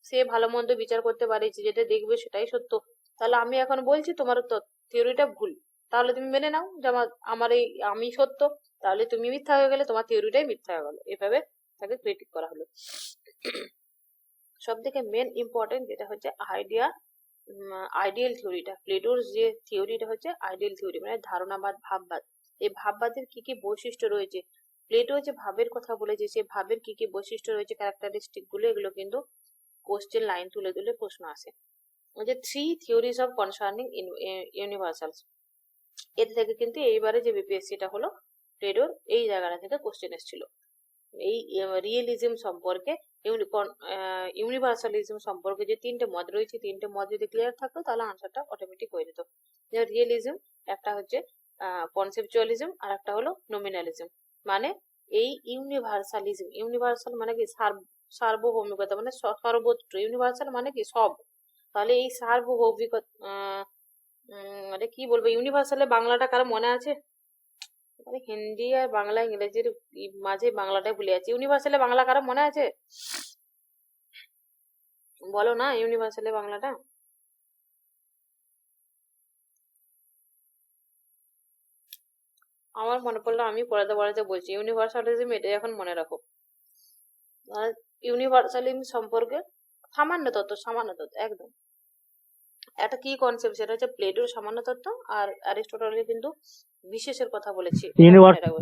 সে ভালো মন্দ বিচার করতে পারে, যেটা দেখবে সেটাই সত্য, তাহলে আমি এখন বলছি তোমার থিওরিটা ভুল, তাহলে তুমি মেনে নাও যে আমার এই আমি সত্য, তাহলে তুমি মিথ্যা হয়ে গেলে, তোমার থিওরিটাই মিথ্যা হয়ে গেল, এভাবে তাকে ক্রিটিক করা হলো। সব থেকে মেন ইম্পর্টেন্ট যেটা হচ্ছে আইডিয়াল থিওরিটা, প্লেটোর যে থিওরিটা হচ্ছে আইডিয়াল থিওরি, মানে ধারণাবাদ ভাববাদ, এই ভাববাদের কি কি বৈশিষ্ট্য রয়েছে, প্লেটো যে ভাবের কথা বলেছে সে ভাবের কি কি বৈশিষ্ট্য রয়েছে, ক্যারেক্টারিস্টিক গুলো, এগুলো কিন্তু কোশ্চেন লাইন তুলে তুলে প্রশ্ন আসে। যে 3 থিওরিজ অফ কনসার্নিং ইউনিভার্সালস, এর থেকে কিন্তু এইবারে যে বিপিএসসিটা হলো প্লেটোর এই জায়গাটা থেকে কোশ্চেন এসেছিল, এই রিয়েলিজম সম্পর্কে ইউনিভার্সালিজম সম্পর্কে যে 3টে মত রয়েছে, 3টে মত যদি ক্লিয়ার থাকতো তাহলে আনসারটা অটোমেটিক হয়ে যেত। রিয়েলিজম একটা হচ্ছে কনসেপচুয়ালিজম আর একটা হলো নমিনালিজম, মানে এই ইউনিভার্সালিজম, ইউনিভার্সাল মানে কি সার্বভৌমিকতা, মানে সর্বত্র, ইউনিভার্সাল মানে কি সব, তাহলে এই সার্বভৌমিকতা মানে কি বলবো, ইউনিভার্সালের বাংলাটা কারো মনে আছে, মানে হিন্দি আর বাংলা ইংরেজির মাঝে বাংলাটাই ভুলে যাচ্ছি, ইউনিভার্সালে বাংলা কারো মনে আছে বলো না ইউনিভার্সালে বাংলাটা, আমার মনে পড়লো, আমি পড়াতে পড়াতে বলছি ইউনিভার্সালিজম, এটা এখন মনে রাখো। ইউনিভার্সালিজম সম্পর্কে সামান্য তত্ত্ব একদম একটা কি কনসেপ্ট, সেটা হচ্ছে প্লেটোর সামান্য তত্ত্ব, আর অ্যারিস্টটলের কিন্তু বিশেষের কথা বলেছি, এটা মনে ইউনিভার্স রাখবে।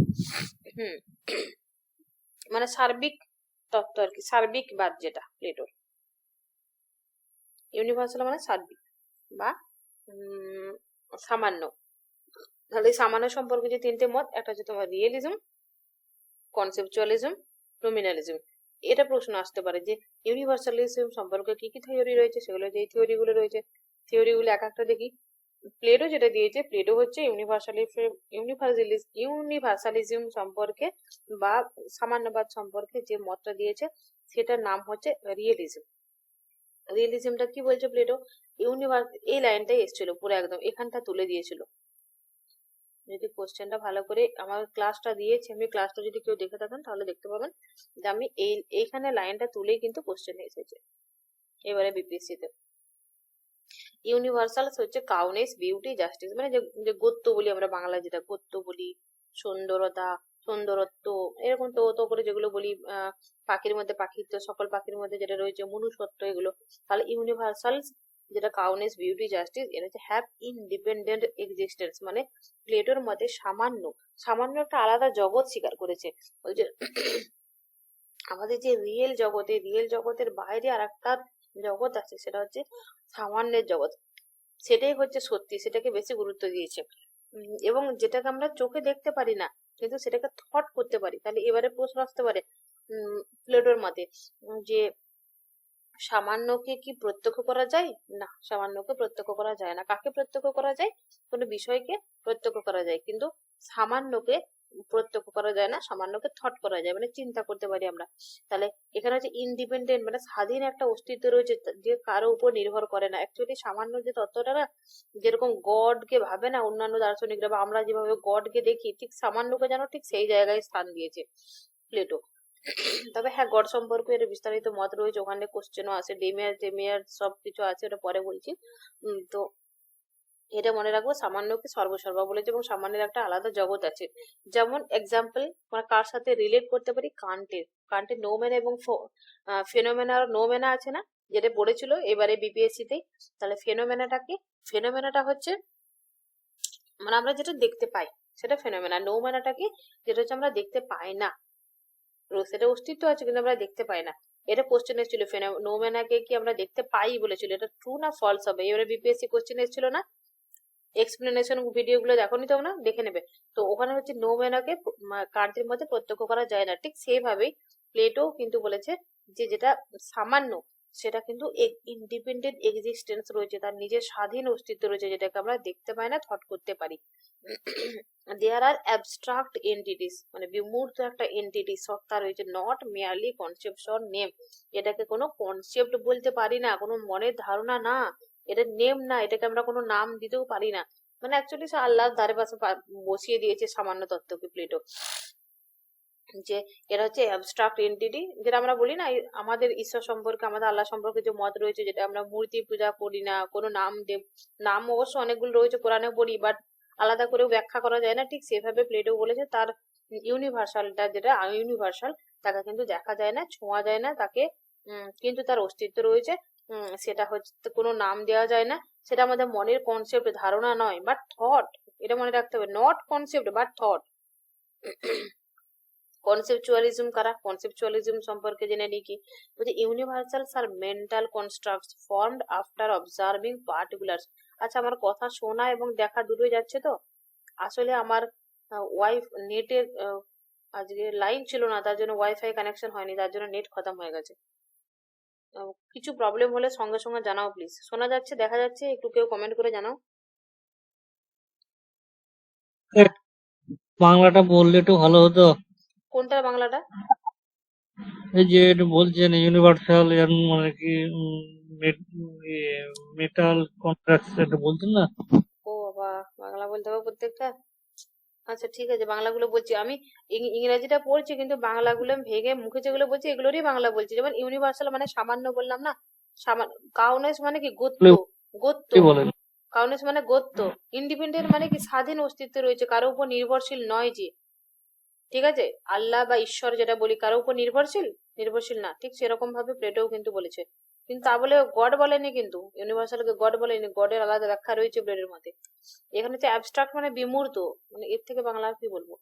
হুম, মানে সার্বিক তত্ত্ব আর কি, সার্বিকবাদ যেটা প্লেটোর। ইউনিভার্সাল মানে সার্বিক বা সামান্য। তাহলে এই সামান্য সম্পর্কে যে তিনটে মত, একটা হচ্ছে তোমার রিয়েলিজম, কনসেপচুয়ালিজম, নমিনালিজম। এটা প্রশ্ন আসতে পারে যে ইউনিভার্সালিজম সম্পর্কে কি কি থিওরি রয়েছে, সেগুলো যে থিওরিগুলো রয়েছে, থিওরিগুলো এক একটা দেখি। প্লেটো যেটা দিয়েছে, প্লেটো হচ্ছে ইউনিভার্সালিজম সম্পর্কে বা সামান্যবাদ সম্পর্কে যে মতটা দিয়েছে, সেটার নাম হচ্ছে রিয়েলিজম। রিয়েলিজমটা কি বলছে প্লেটো? ইউনিভার্স, এই লাইনটাই এসেছিল পুরো একদম, এখানটা তুলে দিয়েছিল। যদি কোশ্চেনটা ভালো করে আমার ক্লাসটা দিয়েছি, আমি ক্লাসটা যদি কেউ দেখে থাকেন তাহলে দেখতে পাবেন যে আমি এইখানে লাইনটা তুলেই কিন্তু কোশ্চেন এসেছে এবারে বিপিএসসি তে। ইউনিভার্সাল হচ্ছে কাউনেস, বিউটি, জাস্টিস, মানে যে যে গত্য বলি আমরা বাংলায়, যেটা গত্য বলি, সুন্দরতা, সুন্দরত্ব, এরকম তো তো করে যেগুলো বলি, পাখির মধ্যে পাখিত্ব, সকল পাখির মধ্যে যেটা রয়েছে মনুষ্যত্ব, এগুলো। তাহলে ইউনিভার্সাল যেটা কাউনেস, বিউটি, জাস্টিস, এটা হচ্ছে হ্যাভ ইনডিপেন্ডেন্ট এক্সিস্টেন্স, মানে প্লেটোর মতে সামান্য একটা আলাদা জগৎ স্বীকার করেছে। ওই যে আমাদের যে রিয়েল জগতের বাইরে আর একটা জগৎ আছে, সেটা হচ্ছে সামান্যের জগৎ, সেটাই হচ্ছে সত্যি, সেটাকে বেশি গুরুত্ব দিয়েছে। এবং যেটাকে আমরা চোখে দেখতে পারি না, কিন্তু সেটাকে থট করতে পারি। তাহলে এবারে প্রশ্ন আসতে পারে প্লেটোর মতে যে সামান্যকে কি প্রত্যক্ষ করা যায়? না, সামান্যকে প্রত্যক্ষ করা যায় না। কাকে প্রত্যক্ষ করা যায়? কোনো বিষয়কে প্রত্যক্ষ করা যায়, কিন্তু সামান্যকে প্রত্যক্ষ করা যায় না, সামান্যকে থট করা যায়, মানে চিন্তা করতে পারি আমরা। তাহলে এখানে হচ্ছে ইন্ডিপেন্ডেন্ট, মানে স্বাধীন একটা অস্তিত্ব রয়েছে, যে কারো উপর নির্ভর করে না। অ্যাকচুয়ালি সামান্য যে তত্ত্বটা না, যেরকম গডকে ভাবে না অন্যান্য দার্শনিকরা, বা আমরা যেভাবে গডকে দেখি, ঠিক সামান্যকে যেন ঠিক সেই জায়গায় স্থান দিয়েছে প্লেটো। তবে হ্যাঁ, গড সম্পর্কে এর বিস্তারিত মত রয়েছে, ওখানে কোশ্চেনও আছে, ডেমিয়ার সবকিছু আছে, ওটা পরে বলছি। তো এটা মনে রাখবো, সামান্যকে সর্বসর্বা বলেছে, এবং সামান্যের একটা আলাদা জগৎ আছে। যেমন এক্সাম্পল আমরা কার সাথে রিলেট করতে পারি? কান্টের নোমেনা এবং ফেনোমেনা, আর নোমেনা আছে না, যেটা পড়েছিল এবারে বিপিএসসি তে। তাহলে ফেনোমেনাটা কি? ফেনোমেনাটা হচ্ছে মানে আমরা যেটা দেখতে পাই সেটা ফেনোমেনা। নোমেনাটা কি? যেটা হচ্ছে আমরা দেখতে পাই না, সেটা অস্তিত্ব আছে কিন্তু আমরা দেখতে পাই না। এটা কোশ্চেন এসেছিল, নোমেনাকে কি আমরা দেখতে পাই বলেছিল, এটা ট্রু না ফলস হবে। এবারে বিপিএসসি কোশ্চেন এসেছিল না, এক্সপ্লেনেশন ভিডিও গুলো দেখোনি তোমরা, দেখে নেবে। তো ওখানে হচ্ছে নোমেনাকে কান্টের মধ্যে প্রত্যক্ষ করা যায় না, ঠিক সেভাবেই প্লেটো কিন্তু বলেছে যে যেটা সামান্য, সেটা কিন্তু ইন্ডিপেন্ডেন্ট এক্সিস্টেন্স রয়েছে, তার নিজের স্বাধীন অস্তিত্ব রয়েছে, যেটাকে আমরা দেখতে পাই না, থট করতে পারি। দেয়ার আর অ্যাবস্ট্রাক্ট এন্টিটিস, মানে বিমূর্ত একটা এন্টিটি, সত্তা রয়েছে, not merely concept or name. এটাকে কোনো কনসেপ্ট বলতে পারি না, কোনো মনের ধারণা না, এটা নেম না, এটাকে আমরা কোনো নাম দিতেও পারি না। মানে অ্যাকচুয়ালি সে আল্লাহর ধারে পাশে বসিয়ে দিয়েছে সামান্য তত্ত্বকে প্লেটো, যে এরা হচ্ছে অ্যাবস্ট্রাক্ট এন্টিটি, যেটা আমরা বলি না আমাদের ঈশ্বর সম্পর্কে, আমাদের আল্লাহ সম্পর্কে যে মত রয়েছে, যেটা আমরা মূর্তি পূজা করি না, কোনো নাম অবশ্য অনেকগুলো রয়েছে কোরআনে পড়ি, বাট আলাদা করে ব্যাখ্যা করা যায় না, ঠিক সেভাবে প্লেটো বলেছে তার ইউনিভার্সালটা, যেটা ইউনিভার্সাল, তাকে কিন্তু দেখা যায় না, ছোঁয়া যায় না তাকে, কিন্তু তার অস্তিত্ব রয়েছে। সেটা হচ্ছে কোনো নাম দেওয়া যায় না, সেটা আমাদের মনের কনসেপ্ট, ধারণা নয়, বাট থট। এটা মনে রাখতে হবে, not concept but thought. Conceptualism কারা? কনসেপচুয়ালিজম সম্পর্কে জেনে নিই কি বলছে, universals are mental constructs formed after observing particulars. আচ্ছা, আমার কথা শোনা এবং দেখা দুটোই যাচ্ছে তো? আসলে আমার নেটের আজকে লাইন ছিল না, তার জন্য ওয়াইফাই কানেকশন হয়নি, তার জন্য নেট খতম হয়ে গেছে। কিছু প্রবলেম হলে সঙ্গে সঙ্গে জানাও প্লিজ। শোনা যাচ্ছে, দেখা যাচ্ছে? একটু কেউ কমেন্ট করে জানাও। বাংলাটা বললে একটু ভালো হতো। কোনটা বাংলাটা? এই যে এটা বলছেন ইউনিভার্সাল, এর মানে কি মেটাল কন্ট্রাক্ট, এটা বলছেন না? ও বাবা, বাংলা বলতে হবে প্রত্যেকটা। আচ্ছা ঠিক আছে, বাংলাগুলো বলছি আমি। ইংরেজিটা পড়ছি, কিন্তু বাংলাগুলো ভেঙে মুখে যেগুলো বলছি এগুলোরই বাংলা বলছি। যেমন ইউনিভার্সাল মানে সামান্য বললাম না, সামান্য। কাউনেস মানে কি? গোত্র, গোত্র। বলেন। কাউনেস মানে গোত্র, ইন্ডিপেন্ডেন্ট মানে কি স্বাধীন অস্তিত্ব রয়েছে, কারো উপর নির্ভরশীল নয় যে, ঠিক আছে, আল্লাহ বা ঈশ্বর যেটা বলি কারো উপর নির্ভরশীল, নির্ভরশীল না, ঠিক সেরকম ভাবে প্লেটোও কিন্তু বলেছে। কিন্তু তা বলে গড বলেনি, কিন্তু ইউনিভার্সালকে গড বলেনি, গডের আলাদা ব্যাখ্যা রয়েছে প্লেটোর মতে। এখানে হচ্ছে অ্যাবস্ট্রাক্ট মানে বিমূর্ত, মানে এর থেকে বাংলা কি বলবো,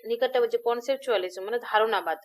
নিকটটা বলছে কনসেপচুয়ালিজম মানে ধারণাবাদ।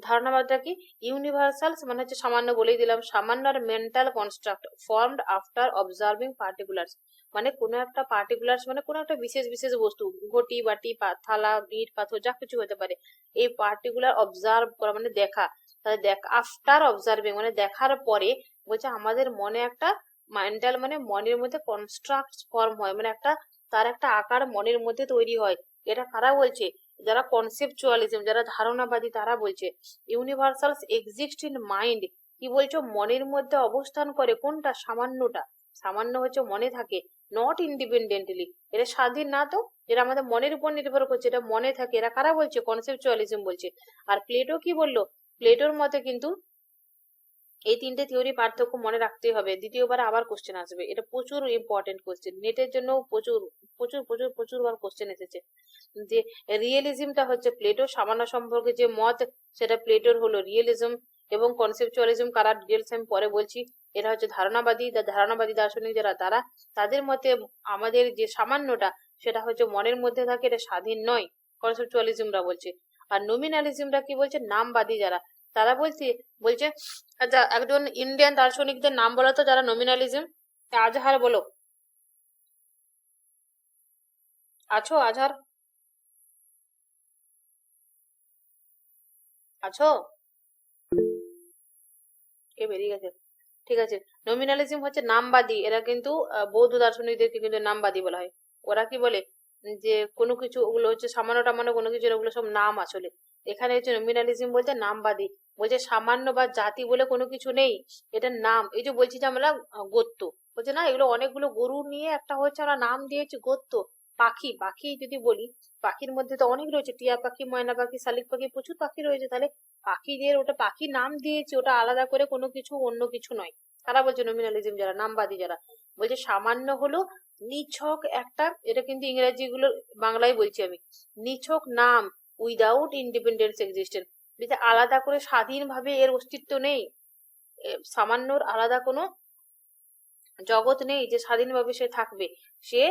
ধারণাবাদটা কি, ইউনিভার্সাল মানে হচ্ছে সামান্য বলেই দিলাম, সামান্য are mental construct formed after observing particulars, মানে কোনো একটা পার্টিকুলার্স মানে কোনো একটা বিশেষ বিশেষ বস্তু, ঘটি বাটি থালা ইট পাথর যা কিছু হতে পারে, এই পার্টিকুলার অবজার্ভ করা মানে দেখা, তাহলে দেখ আফটার অবজার্ভিং মানে দেখার পরে বলছে আমাদের মনে একটা মেন্টাল মানে মনের মধ্যে কনস্ট্রাক্ট ফর্ম হয়, মানে একটা তার একটা আকার মনের মধ্যে তৈরি হয়। এটা কারা বলছে, যারা কনসেপচুয়ালিজম যারা ধারণাবাদী তারা বলছে। ইউনিভার্সালস এক্সিস্ট ইন মাইন্ড, কি বলছো, মনের মধ্যে অবস্থান করে, কোনটা, সামান্যটা, সামান্য হচ্ছে মনে থাকে, নট ইন্ডিপেন্ডেন্টলি, এটা স্বাধীন না তো, এটা আমাদের মনের উপর নির্ভর করছে, এটা মনে থাকে, এরা কারা বলছে, কনসেপচুয়ালিজম বলছে। আর প্লেটো কি বললো, প্লেটোর মতে কিন্তু এই তিনটে থিওরি পার্থক্য মনে রাখতেই হবে, দ্বিতীয়বার আবার কোশ্চেন আসবে, এটা প্রচুর ইম্পর্টেন্ট কোশ্চেন, নেটের জন্য প্রচুর প্রচুর প্রচুর প্রচুর বার কোশ্চেন এসেছে। যে রিয়েলিজমটা হচ্ছে প্লেটো সামান্য সম্পর্কে যে মত, সেটা প্লেটোর হলো রিয়েলিজম, এবং কনসেপচুয়ালিজম কারা ডিটেলস আমি পরে বলছি, এটা হচ্ছে ধারণাবাদী, ধারণাবাদী দার্শনিক যারা তারা, তাদের মতে আমাদের যে সামান্যটা সেটা হচ্ছে মনের মধ্যে থাকে, এটা স্বাধীন নয়, কনসেপচুয়ালিজমরা বলছে। আর নমিনালিজমরা কি বলছে, নামবাদী যারা, তারা বলছে বলছে আচ্ছা একজন ইন্ডিয়ান দার্শনিকদের নাম বলো তো যারা নমিনালিজম, আজহার বলো, আছো আজহার, আছো, কে বেরিয়ে গেছে, ঠিক আছে। নমিনালিজম হচ্ছে নামবাদী, এরা কিন্তু বৌদ্ধ দার্শনিকদেরকে কিন্তু নামবাদী বলা হয়। ওরা কি বলে যে কোনো কিছু ওগুলো হচ্ছে সামান্য টামান্য কোনো কিছু, ওগুলো সব নাম আসলে। এখানে হচ্ছে নমিনালিজম বলতে নামবাদী, বলছে সামান্য বা জাতি বলে কোনো কিছু নেই, এটা নাম। এই যে বলছি যে আমরা গোত্র, বলছে না এগুলো অনেকগুলো গরু নিয়ে একটা হচ্ছে আমরা নাম দিয়েছি গোত্র। পাখি, পাখি যদি বলি, পাখির মধ্যে তো অনেক রয়েছে, টিয়া পাখি, ময়না পাখি, শালিক পাখি, প্রচুর পাখি রয়েছে, তাহলে পাখিদের ওটা পাখি নাম দিয়েছে, ওটা আলাদা করে কোনো কিছু অন্য কিছু নয়। তারা বলছে নমিনালিজম যারা, নামবাদী যারা, বলছে সামান্য হলো নিছক একটা, এটা কিন্তু ইংরেজি গুলো বাংলায় বলছি আমি, নিছক নাম, উইদাউট ইন্ডিপেন্ডেন্স এক্সিস্টেন্স, যেটা আলাদা করে স্বাধীনভাবে এর অস্তিত্ব নেই, সামান্যর আলাদা কোনো জগৎ নেই যে স্বাধীনভাবে সে থাকবে, সে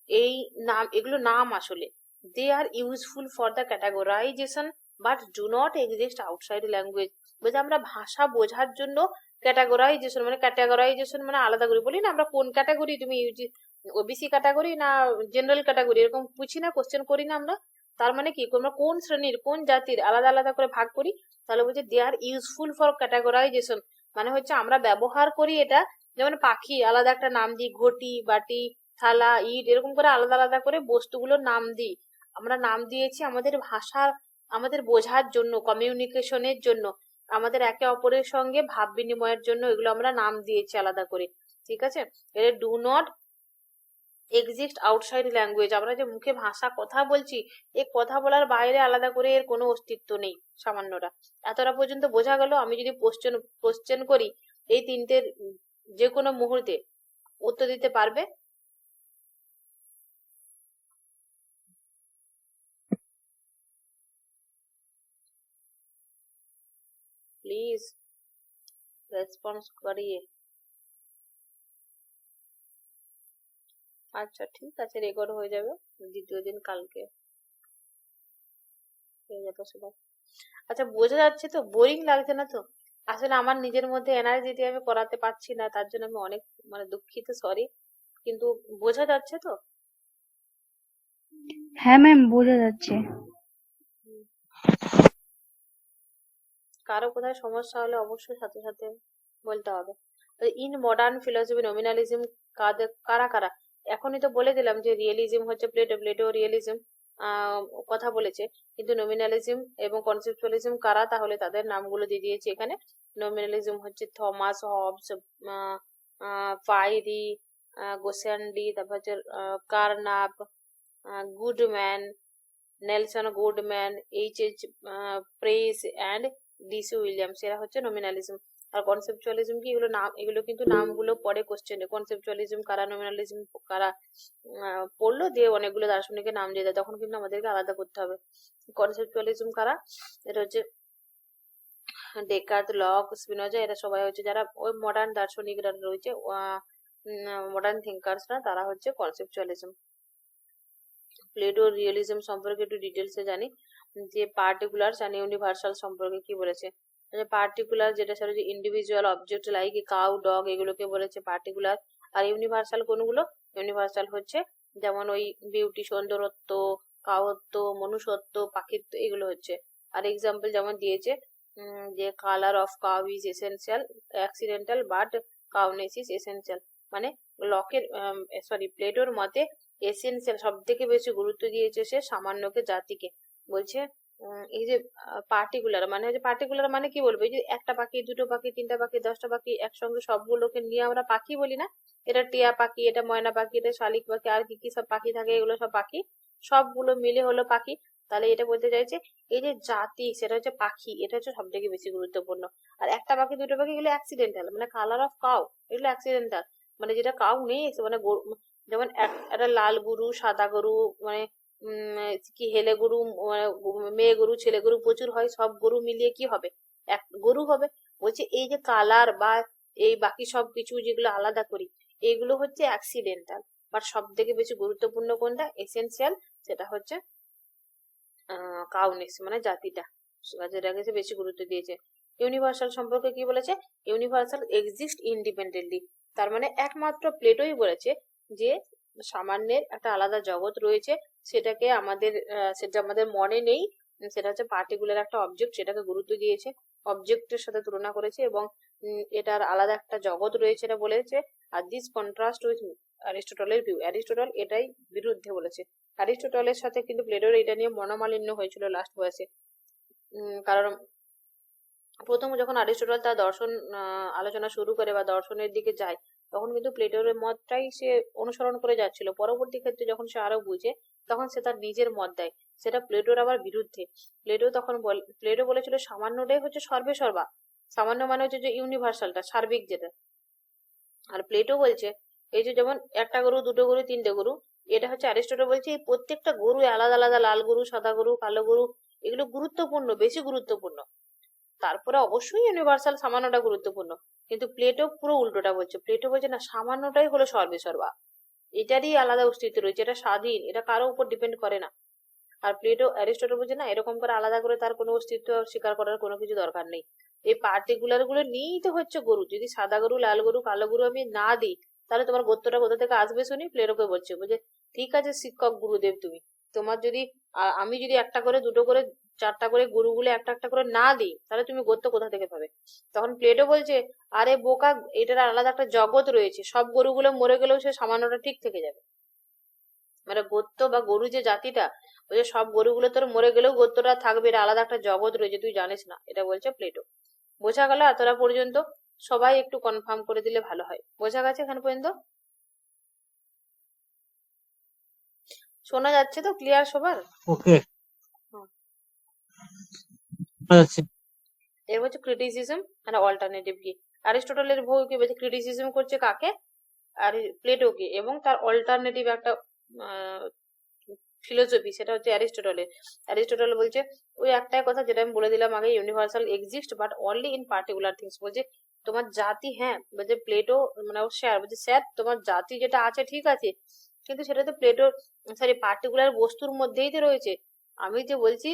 এই নাম, এগুলো নাম আসলে, they are useful for the categorization but do not exist outside language. বলছে আমরা ভাষা বোঝার জন্য ক্যাটাগরাইজেশন মানে আলাদা করে বলি না আমরা, কোন ক্যাটাগরি তুমি, ওবিসি ক্যাটাগরি না জেনারেল ক্যাটাগরি, এরকম পুছি না, কোশ্চেন করি না আমরা, তার মানে কি আমরা কোন শ্রেণীর কোন জাতির আলাদা আলাদা করে ভাগ করি, তাহলে বলছে দে আর ইউজফুল ফর ক্যাটাগরাইজেশন, মানে হচ্ছে আমরা ব্যবহার করি এটা, যেমন পাখি আলাদা একটা নাম দিই, ঘটি বাটি থালা ইট এরকম করে আলাদা আলাদা করে বস্তুগুলোর নাম দিই, আমরা নাম দিয়েছি আমাদের ভাষার, আমাদের বোঝার জন্য, কমিউনিকেশনের জন্য, আমাদের একে অপরের সঙ্গে ভাব বিনিময়ের জন্য এগুলো আমরা নাম দিয়েছি আলাদা করে, ঠিক আছে। এটা do not exist outside language, আমরা যে মুখে ভাষা কথা বলছি, এই কথা বলার বাইরে আলাদা করে এর কোনো অস্তিত্ব নেই, সামান্যটা। এতটা পর্যন্ত বোঝা গেল। আমি যদি কোশ্চেন করি এই তিনটের যে কোনো মুহূর্তে উত্তর দিতে পারবে? প্লিজ রেসপন্স করিয়ে। আচ্ছা ঠিক আছে, রেকর্ড হয়ে যাবে, দ্বিতীয় দিন কালকে হয়ে যাবে সবাই। আচ্ছা বোঝা যাচ্ছে তো, বোরিং লাগছে না তো? আসলে আমার নিজের মধ্যে এনার্জি দিয়ে আমি করাতে পারছি না, তার জন্য আমি অনেক মানে দুঃখিত, সরি, কিন্তু বোঝা যাচ্ছে তো? হ্যাঁ ম্যাম, বোঝা যাচ্ছে। কারো কোথায় সমস্যা হলে অবশ্যই সাথে সাথে বলতে হবে। ইন মডার্ন ফিলোসফি নমিনালিজম কারা কারা, এখনই তো বলে দিলাম যে রিয়েলিজম হচ্ছে প্লেটো রিয়েলিজম কথা বলেছে, কিন্তু নমিনালিজম এবং কনসেপচুয়ালিজম কারা, তাহলে তাদের নামগুলো দিয়ে দিয়েছি এখানে। নমিনালিজম হচ্ছে থমাস হবস, ফাইরি, গোস্যান্ডি, তারপর হচ্ছে Carnap, Goodman, Nelson Goodman, H H Price and DC Williams, এরা হচ্ছে নমিনালিজম। আর কনসেপচুয়ালিজম কি, এগুলো নাম, এগুলো কিন্তু নামগুলো পরে কোশ্চেনে, কনসেপচুয়ালিজম কারা, নমিনালিজম কারা পড়লো দিয়ে অনেকগুলো দার্শনিকের নাম দিয়ে দেয়, তখন কিন্তু আমাদেরকে আলাদা করতে হবে। কনসেপচুয়ালিজম কারা, এটা হচ্ছে ডেকার্ত, লক, স্পিনোজা, এরা সবাই হচ্ছে যারা ওই মডার্ন দার্শনিকরা রয়েছে, মডার্ন থিঙ্কার্সরা, তারা হচ্ছে কনসেপচুয়ালিজম। প্লেটো রিয়েলিজম সম্পর্কে একটু ডিটেলসে জানি, যে পার্টিকুলারস অ্যান্ড ইউনিভার্সাল সম্পর্কে কি বলেছে। পার্টিকুলার যেটা সেটা হচ্ছে individual object like cow, dog, এগুলোকে বলেছে পার্টিকুলার। আর ইউনিভার্সাল কোনগুলো, ইউনিভার্সাল হচ্ছে যেমন ওই বিউটি, সৌন্দর্যত্ব, কাউত্ব, মনুষ্যত্ব, পাখিত্ব, এগুলো হচ্ছে। আর এক্সাম্পল যেমন দিয়েছে যে colour of cow is essential accidental but cowness is essential, মানে লকের প্লেটোর মতে এসেন্সিয়াল সব থেকে বেশি গুরুত্ব দিয়েছে সে সামান্যকে, জাতিকে। বলছে এই যে পার্টিকুলার মানে হচ্ছে, পার্টিকুলার মানে কি বলবো, এই যে একটা পাখি, দুটো পাখি, তিনটা পাখি, 10টা পাখি একসঙ্গে সবগুলোকে নিয়ে আমরা পাখি বলি না, এটা টিয়া পাখি, এটা ময়না পাখি, এটা শালিক পাখি, আর কি কি সব পাখি থাকে, এগুলো সব পাখি, সবগুলো মিলে হলো পাখি। তাহলে এটা বলতে চাইছে এই যে জাতি, সেটা হচ্ছে পাখি, এটা হচ্ছে সব থেকে বেশি গুরুত্বপূর্ণ। আর একটা পাখি, দুটো পাখি, এগুলো অ্যাক্সিডেন্টাল, মানে কালার অফ কাউ, এগুলো অ্যাক্সিডেন্টাল, মানে যেটা কাউ নেই, মানে যেমন একটা লাল গরু, সাদা গরু, মানে কি হেলে গরু, মেয়ে গরু, ছেলে গরু প্রচুর হয়, সব গরু মিলিয়ে কি হবে, এক গরু হবে। বলছে এই যে কালার বা এই বাকি সব কিছু যেগুলো আলাদা করি, এগুলো হচ্ছে অ্যাক্সিডেন্টাল, বাট সব থেকে বেশি গুরুত্বপূর্ণ কোনটা, এসেন্সিয়াল, সেটা হচ্ছে কাউনেস, মানে জাতিটা, যেটাকে সে বেশি গুরুত্ব দিয়েছে। ইউনিভার্সাল সম্পর্কে কি বলেছে, ইউনিভার্সাল এক্সিস্ট ইন্ডিপেন্ডেন্টলি, তার মানে একমাত্র প্লেটোই বলেছে যে সামান্যের একটা আলাদা জগৎ রয়েছে, সেটাকে আমাদের সেটা আমাদের মনে নেই, সেটা হচ্ছে পার্টিকুলার একটা অবজেক্ট, সেটাকে গুরুত্ব দিয়েছে, অবজেক্টের সাথে তুলনা করেছে, এবং এটার আলাদা একটা জগৎ রয়েছে এটা বলেছে। আর দিস কন্ট্রাস্ট উইথ অ্যারিস্টটলের ভিউ, অ্যারিস্টটল এটাই বিরুদ্ধে বলেছে। অ্যারিস্টটলের সাথে কিন্তু প্লেটোর এটা নিয়ে মনোমালিন্য হয়েছিল লাস্ট বয়সে, কারণ প্রথম যখন অ্যারিস্টটল তার দর্শন আলোচনা শুরু করে বা দর্শনের দিকে যায়, তখন কিন্তু প্লেটোর মতটাই সে অনুসরণ করে যাচ্ছিল। পরবর্তী ক্ষেত্রে যখন সে আরো বুঝে, তখন সে তার নিজের মত দেয়, সেটা প্লেটোর আবার বিরুদ্ধে। প্লেটো বলেছিল সামান্যটাই হচ্ছে সর্বে সর্বা, সামান্য মানে হচ্ছে যে ইউনিভার্সালটা, সার্বিক যেটা। আর প্লেটো বলছে এই যে যেমন একটা গরু, দুটো গরু, তিনটে গরু, এটা হচ্ছে অ্যারিস্টটল বলছে এই প্রত্যেকটা গরু আলাদা আলাদা, লাল গরু, সাদা গরু, কালো গরু, এগুলো গুরুত্বপূর্ণ, বেশি গুরুত্বপূর্ণ, তারপরে অবশ্যই ইউনিভার্সাল সামান্যটা গুরুত্বপূর্ণ। কিন্তু প্লেটো পুরো উল্টোটা বলছে, প্লেটো বলছে না, সামান্যটাই হলো সর্বে সর্বা, এটারই আলাদা অস্তিত্ব রয়েছে, এটা স্বাধীন, এটা কারো উপর ডিপেন্ড করে না। আর অ্যারিস্টটল বলছে না, এরকম করে আলাদা করে তার কোনো অস্তিত্ব স্বীকার করার কোনো কিছু দরকার নেই, এই পার্টিকুলার গুলো নিয়েই তো হচ্ছে গরু। যদি সাদা গরু, লাল গরু, কালো গরু আমি না দিই, তাহলে তোমার গোত্রটা কোথা থেকে আসবে শুনি। প্লেটোকে বলছে ঠিক আছে শিক্ষক গুরুদেব, তুমি তোমার যদি আমি যদি একটা করে, দুটো করে, চারটা করে গরুগুলো একটা একটা করে না দিই, তাহলে তুমি গোত্র কোথা থেকে পাবে। তখন প্লেটো বলছে আরে বোকা, এটার আলাদা একটা জগৎ রয়েছে, সব গরুগুলো মরে গেলেও সে সামান্যটা ঠিক থেকে যাবে, মানে গোত্র বা গরু যে জাতিটা, ওই যে সব গরুগুলো তোর মরে গেলেও গোত্রটা থাকবে, এটা আলাদা একটা জগৎ রয়েছে, তুই জানিস না, এটা বলছে প্লেটো। বোঝা গেল এতটা পর্যন্ত? সবাই একটু কনফার্ম করে দিলে ভালো হয়। বোঝা গেছে এখান পর্যন্ত? শোনা যাচ্ছে তো, ক্লিয়ার সবার? ওকে, হুম। আচ্ছা, এর হচ্ছে ক্রিটিসিজম আর অল্টারনেটিভ কি। অ্যারিস্টটলের বই কি বলছে, ক্রিটিসিজম করছে কাকে, আর প্লেটোকে, এবং তার অল্টারনেটিভ একটা ফিলোসফি, সেটা হচ্ছে অ্যারিস্টটলের। অ্যারিস্টটল বলছে ওই একটাই কথা যেটা আমি বলে দিলাম আগে, universal exist but only in particular things. বলছে তোমার জাতি, হ্যাঁ বলছে প্লেটো, মানে ও স্যার বলছে স্যার তোমার জাতি যেটা আছে ঠিক আছে, কিন্তু সেটা তো প্লেটোর পার্টিকুলার বস্তুর মধ্যেই তো রয়েছে। আমি যে বলছি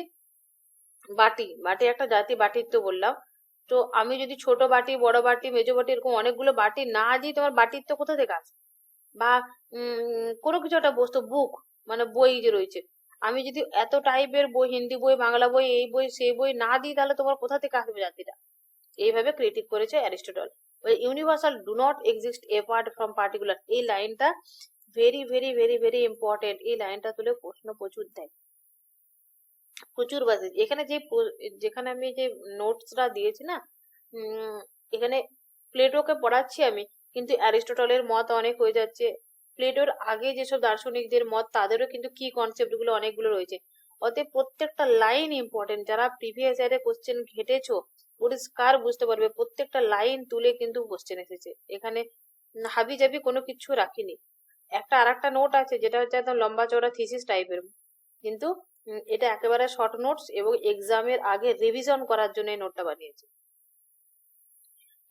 বাটি, বাটি একটা জাতি, বাটির তো বললাম, তো আমি যদি ছোট বাটি, বড় বাটি, মেজো বাটি, এরকম অনেকগুলো বাটি না দিই, তোমার বাটির তো কোথা থেকে আসে। বা কোনো কিছু একটা বস্তু, বুক মানে বই যে রয়েছে, আমি যদি এত টাইপের বই, হিন্দি বই, বাংলা বই, এই বই সেই বই না দিই, তাহলে তোমার কোথা থেকে আসবে জাতিটা। এইভাবে ক্রিটিক করেছে Aristotle. Universal do not exist apart from particular, এই লাইনটা very very very very important. এই লাইনটা তুলে প্রশ্ন প্রচুর দেয়, প্রচুর বাজে। এখানে যেখানে আমি যে নোটসটা দিয়েছি না, এখানে প্লেটোকে পড়াচ্ছি আমি, কিন্তু অ্যারিস্টটলের মত অনেক হয়ে যাচ্ছে। প্লেটোর আগে যেসব দার্শনিকদের মত, তাদেরও কিন্তু কি কনসেপ্ট গুলো অনেকগুলো রয়েছে। অতএব প্রত্যেকটা লাইন ইম্পর্টেন্ট। যারা প্রিভিয়াস ইয়ারে কোশ্চেন ঘেটেছো, পরিষ্কার বুঝতে পারবে, প্রত্যেকটা লাইন তুলে কিন্তু কোশ্চেন এসেছে এখানে, হাবি জাবি কোনো কিছু রাখিনি। একটা আর একটা নোট আছে যেটা হচ্ছে একদম লম্বা চওড়া থিসিস টাইপের, কিন্তু এটা একেবারে শর্ট নোটস এবং এক্সামের আগে রিভিশন করার জন্য এই নোটটা বানিয়েছি।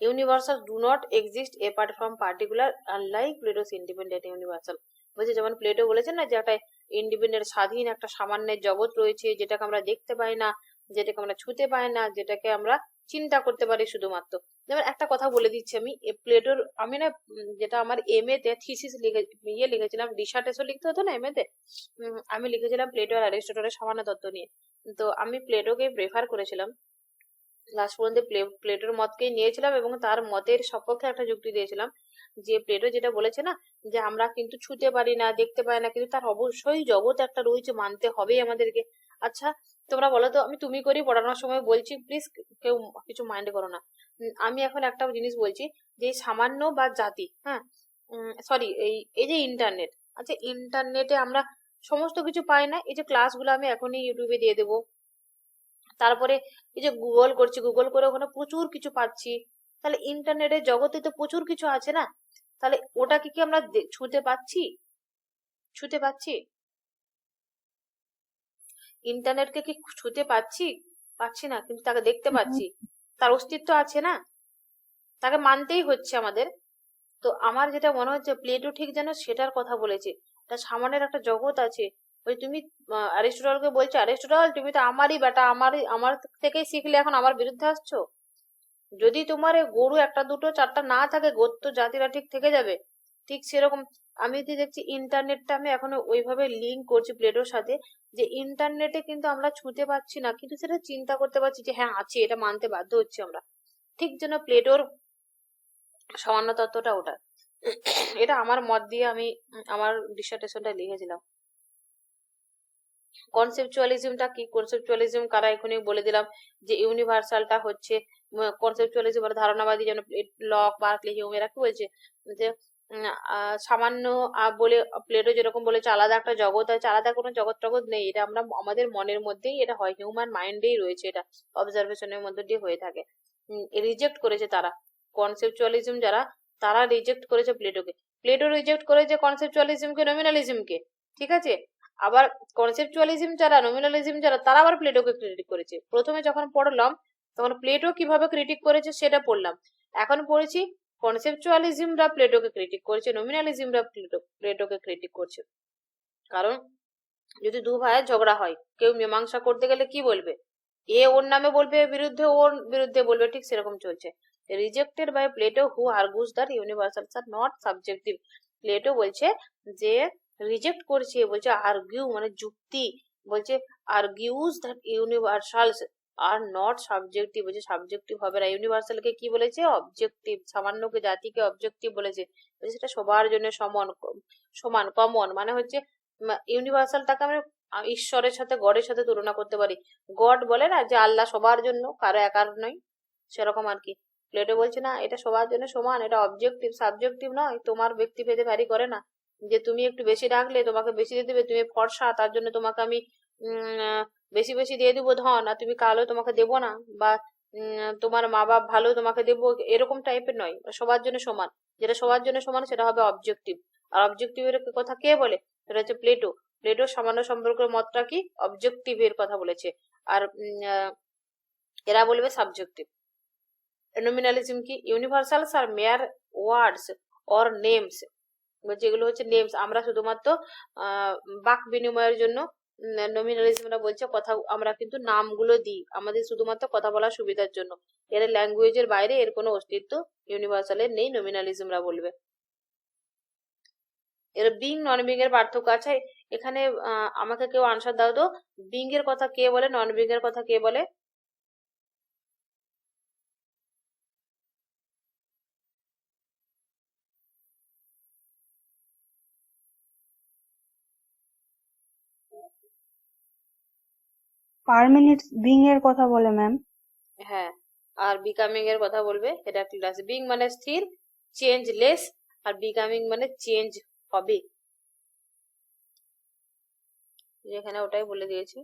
Universal do not exist apart from particular unlike Plato's independent universal. বলছে যেমন প্লেটো বলেছেন না যে একটা ইন্ডিপেন্ডেন্ট স্বাধীন একটা সামান্যের জগৎ রয়েছে যেটাকে আমরা দেখতে পাই না, যেটাকে আমরা ছুতে পাই না, যেটাকে আমরা চিন্তা করতে পারি শুধুমাত্র। যেমন একটা কথা বলে দিচ্ছি আমি, প্লেটোর আমি না যেটা আমার এম এ তে থিসিস লিখেছিলাম, ডিসার্টেশন লিখতে হতো না এম এ তে, আমি লিখেছিলাম প্লেটো আর অ্যারিস্টটলের সামান্য তত্ত্ব নিয়ে। তো আমি প্লেটোকে প্রেফার করেছিলাম, লাস্ট পর্যন্ত প্লেটোর মতকেই নিয়েছিলাম এবং তার মতের সপক্ষে একটা যুক্তি দিয়েছিলাম যে প্লেটো যেটা বলেছে না যে আমরা কিন্তু ছুতে পারি না, দেখতে পাই না, কিন্তু তার অবশ্যই জগৎ একটা রয়েছে, মানতে হবেই আমাদেরকে। আচ্ছা তোমরা বলো তো, আমি তুমি করি পড়ানোর সময় বলছি, প্লিজ কেউ কিছু মাইন্ড করো না। আমি এখন একটা জিনিস বলছি যে সামান্য বা জাতি, হ্যাঁ সরি এই যে ইন্টারনেট, আচ্ছা ইন্টারনেটে আমরা সমস্ত কিছু পাই না? এই যে ক্লাসগুলো আমি এখনই ইউটিউবে দিয়ে দেবো, তারপরে এই যে গুগল করছি, গুগল করে ওখানে প্রচুর কিছু পাচ্ছি, তাহলে ইন্টারনেটের জগতে তো প্রচুর কিছু আছে না? তাহলে ওটাকে কি আমরা ছুঁতে পাচ্ছি? ছুঁতে পাচ্ছি? ইন্টারনেটকে কি ছুঁতে পাচ্ছি? পাচ্ছি না, কিন্তু তাকে দেখতে পাচ্ছি, তার অস্তিত্ব আছে না, তাকে মানতেই হচ্ছে আমাদের। তো আমার যেটা মনে হচ্ছে প্লেটো ঠিক যেন সেটার কথা বলেছে, তার সামনের একটা জগৎ আছে। ওই তুমি অ্যারিস্টটলকে বলছো, অ্যারিস্টটল তুমি তো আমারই বেটা, আমার থেকেই শিখলে এখন আমার বিরুদ্ধে আসছো। যদি তোমার গরু একটা দুটো চারটা না থাকে, গোত্র জাতিরা ঠিক থেকে যাবে। ঠিক সেরকম আমি যদি দেখছি ইন্টারনেটটা আমি এখনো ওইভাবে লিঙ্ক করছি প্লেটোর সাথে, যে ইন্টারনেটে কিন্তু আমরা ছুঁতে পারছি না, কিন্তু সেটা চিন্তা করতে পারছি যে হ্যাঁ আছে, এটা মানতে বাধ্য হচ্ছে আমরা। ঠিক যেন প্লেটোর সামান্য তত্ত্বটা ওটা। এটা আমার মত দিয়ে আমি আমার ডিসার্টেশনটা লিখেছিলাম। কনসেপচুয়ালিজমটা কি? কনসেপচুয়ালিজম কারা, এখনই বলে দিলাম যে ইউনিভার্সালটা হচ্ছে কনসেপচুয়ালিজম মানে ধারণাবাদী, যেন লক, বার্কলি, হিউম এরা কি বলছে যে সামান্য বলে প্লেটো যেরকম বলেছে আলাদা একটা জগৎ আছে, আলাদা কোনো জগৎ টগৎ নেই, এটা আমরা আমাদের মনের মধ্যেই এটা হয়, হিউম্যান মাইন্ডেই রয়েছে, এটা অবজারভেশনের মধ্যে দিয়ে হয়ে থাকে। রিজেক্ট করেছে তারা, কনসেপচুয়ালিজম যারা, তারা রিজেক্ট করেছে প্লেটোকে। প্লেটো রিজেক্ট করেছে কনসেপচুয়ালিজমকে, নমিনালিজমকে, ঠিক আছে? আবার কনসেপচুয়ালিজম যারা, নমিনালিজম যারা, তারা আবার প্লেটোকে ক্রিটিক করেছে। প্রথমে যখন পড়লাম তখন প্লেটো কিভাবে ক্রিটিক করেছে সেটা পড়লাম, এখন পড়েছি কনসেপচুয়ালিজমরা প্লেটোকে ক্রিটিক করছে, নমিনালিজমরা প্লেটোকে ক্রিটিক করছে। কারণ যদি দু ভাইয়ের ঝগড়া হয়, কেউ মীমাংসা করতে গেলে কি বলবে? এ ওর নামে বলবে বিরুদ্ধে, ওর বিরুদ্ধে বলবে, ঠিক সেরকম চলছে। Rejected by Plato who argues that universals are not subjective. Plato বলছে যে রিজেক্ট করছে, বলছে আর্গিউ মানে যুক্তি, বলছে argues that universals are not subjective, বলছে সাবজেক্টিভ হবে না। ইউনিভার্সালকে কি বলেছে? অবজেক্টিভ। সামান্যকে, জাতিকে অবজেক্টিভ বলেছে, বলছে সেটা সবার জন্য সমান, সমান কমন, মানে হচ্ছে ইউনিভার্সালটাকে আমরা ঈশ্বরের সাথে, গডের সাথে তুলনা করতে পারি। গড বলে না যে আল্লাহ সবার জন্য, কারো একার নয়, সেরকম আর কি। প্লেটো বলছে না, এটা সবার জন্য সমান, এটা অবজেক্টিভ, সাবজেক্টিভ নয়, তোমার ব্যক্তিভেদে ভ্যারি করে না, যে তুমি একটু বেশি রাখলে তোমাকে বেশি দিয়ে দেবে, তুমি ফর্সা তার জন্য তোমাকে আমি বেশি বেশি দিয়ে দেবো ধন, আর তুমি কালো তোমাকে দেবো না, বা তোমার মা বাপ ভালো তোমাকে দেবো, এরকম টাইপের নয়, সবার জন্য সমান। যেটা সবার জন্য সমান সেটা হবে অবজেক্টিভ। আর অবজেক্টিভের কথা কে বলে? সেটা হচ্ছে প্লেটো। প্লেটো সামান্য সম্পর্কের মতটা কি? অবজেক্টিভের কথা বলেছে, আর এরা বলবে সাবজেক্টিভ। নমিনালিজম কি? ইউনিভার্সালস আর মেয়ার ওয়ার্ডস অর নেমস, যেগুলো হচ্ছে নেমস, আমরা শুধুমাত্র বাক বিনিময়ের জন্য, নমিনালিজমরা বলছে কথা আমরা কিন্তু নামগুলো দিই আমাদের শুধুমাত্র কথা বলার সুবিধার জন্য, এর ল্যাঙ্গুয়েজের বাইরে এর কোনো অস্তিত্ব ইউনিভার্সালের নেই, নমিনালিজমরা বলবে। এর বিং নন বিং এর পার্থক্য আছে এখানে। আমাকে কেউ আনসার দাও তো, বিং এর কথা কে বলে, নন বিং এর কথা কে বলে? পারমানেন্ট বিং এর কথা বলে ম্যাম। হ্যাঁ, আর বিকামিং এর কথা বলবে, এটা ক্লাস। বিং মানে স্থির, চেঞ্জলেস, আর বিকামিং মানে চেঞ্জ হবে, যেখানে ওটাই বলে দিয়েছি।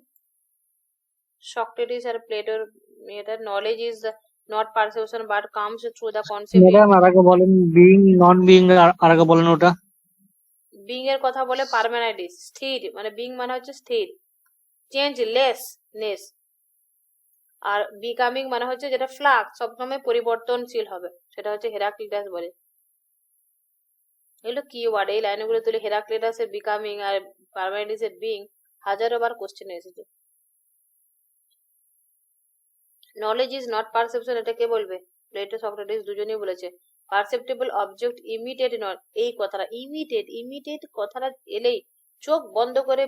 সক্রেটিস আর প্লেটোর এটা, knowledge is not perception but comes through the concept. Madam আর আগে বলেন বিইং নন বিইং আর আগে বলেন ওটা। বিং এর কথা বলে পার্মানেন্ট, স্থির, মানে বিং মানে হচ্ছে স্থির, চেঞ্জলেসনেস। আর বিকামিং মানে হচ্ছে যেটা ফ্লাক্স, সবসময় পরিবর্তনশীল হবে, সেটা হচ্ছে হেরাক্লিটাস বলে। এগুলো কি ওয়ার্ড, এই লাইনগুলো তুলে হেরাক্লিটাসের বিকামিং আর পার্মানেন্টিসের বিং হাজারো বার কোশ্চেনে এসেছে। নলেজ ইজ নট পারসেপশন, এটা কে বলবে? প্লেটো সক্রেটিস দুজনেই বলেছে। পারসেপ্টেবল অবজেক্ট ইমিডিয়েট নট, এই কথাটা ইমিডিয়েট কথাটা এলেই চোখ বন্ধ করে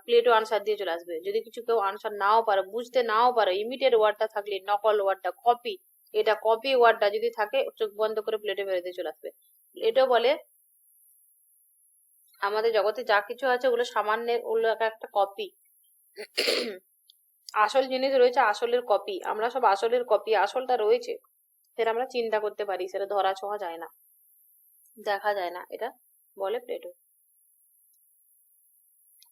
প্লেটো আনসার দিয়ে চলে আসবে। যদি কিছু কেউ আনসার নাও পারে, বুঝতে নাও পারে, ইমিডিয়েট ওয়ার্ডটা থাকলে, নকল ওয়ার্ডটা, কপি, এটা কপি ওয়ার্ডটা যদি থাকে, চোখ বন্ধ করে প্লেটো বেরোতে চলে আসবে। প্লেটো বলে আমাদের জগতে যা কিছু আছে ওগুলো সামান্যের, ওগুলো একটা কপি। আসল জিনিস রয়েছে আসলের কপি, আমরা সব আসলের কপি, আসলটা রয়েছে সেটা আমরা চিন্তা করতে পারি, সেটা ধরা ছোঁয়া যায় না, দেখা যায় না, এটা বলে Plato.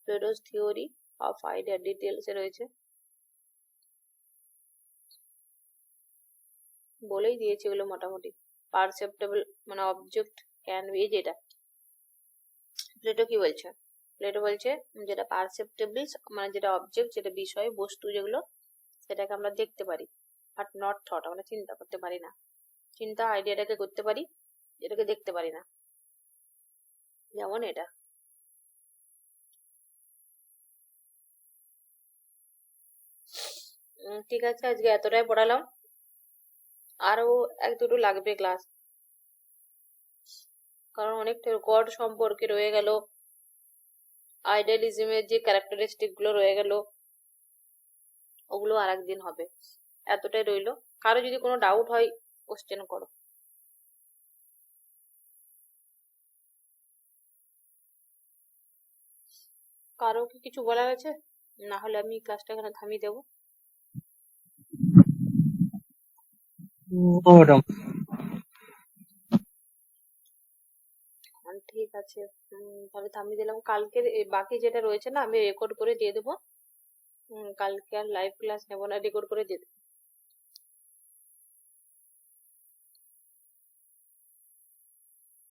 Plato's theory of idea details এ রয়েছে, বলেই দিয়েছে এগুলো মোটামুটি। পারসেপ্টেবল মানে অবজেক্ট ক্যান বি, যেটা প্লেটো কি বলছে, প্লেটো বলছে যেটা পারসেপ্টেবল মানে যেটা অবজেক্ট, যেটা বিষয় বস্তু যেগুলো, সেটাকে আমরা দেখতে পারি, বাট নট থট, আমরা চিন্তা করতে পারি না। চিন্তা আইডিয়াটাকে করতে পারি, এটাকে দেখতে পারি না। যেমন এটা। ঠিক আছে, আজকে এতটাই পড়ালাম, আরো এক দুটো লাগবে ক্লাস, কারণ অনেকটা গড সম্পর্কে রয়ে গেল, আইডিয়ালিজমের যে ক্যারেক্টারিস্টিক গুলো রয়ে গেল, ওগুলো আর একদিন হবে। এতটাই রইলো, কারো যদি কোনো ডাউট হয় কোশ্চেন করো। কারো কি কিছু বলার আছে? না হলে আমি ক্লাসটা এখানে থামিয়ে দেবো। ম্যাডাম ঠিক আছে, তাহলে থামিয়ে দিলাম। কালকের বাকি যেটা রয়েছে না, আমি রেকর্ড করে দিয়ে দেবো। কালকে আর লাইভ ক্লাস নেবো না, রেকর্ড করে দিয়ে দেবো।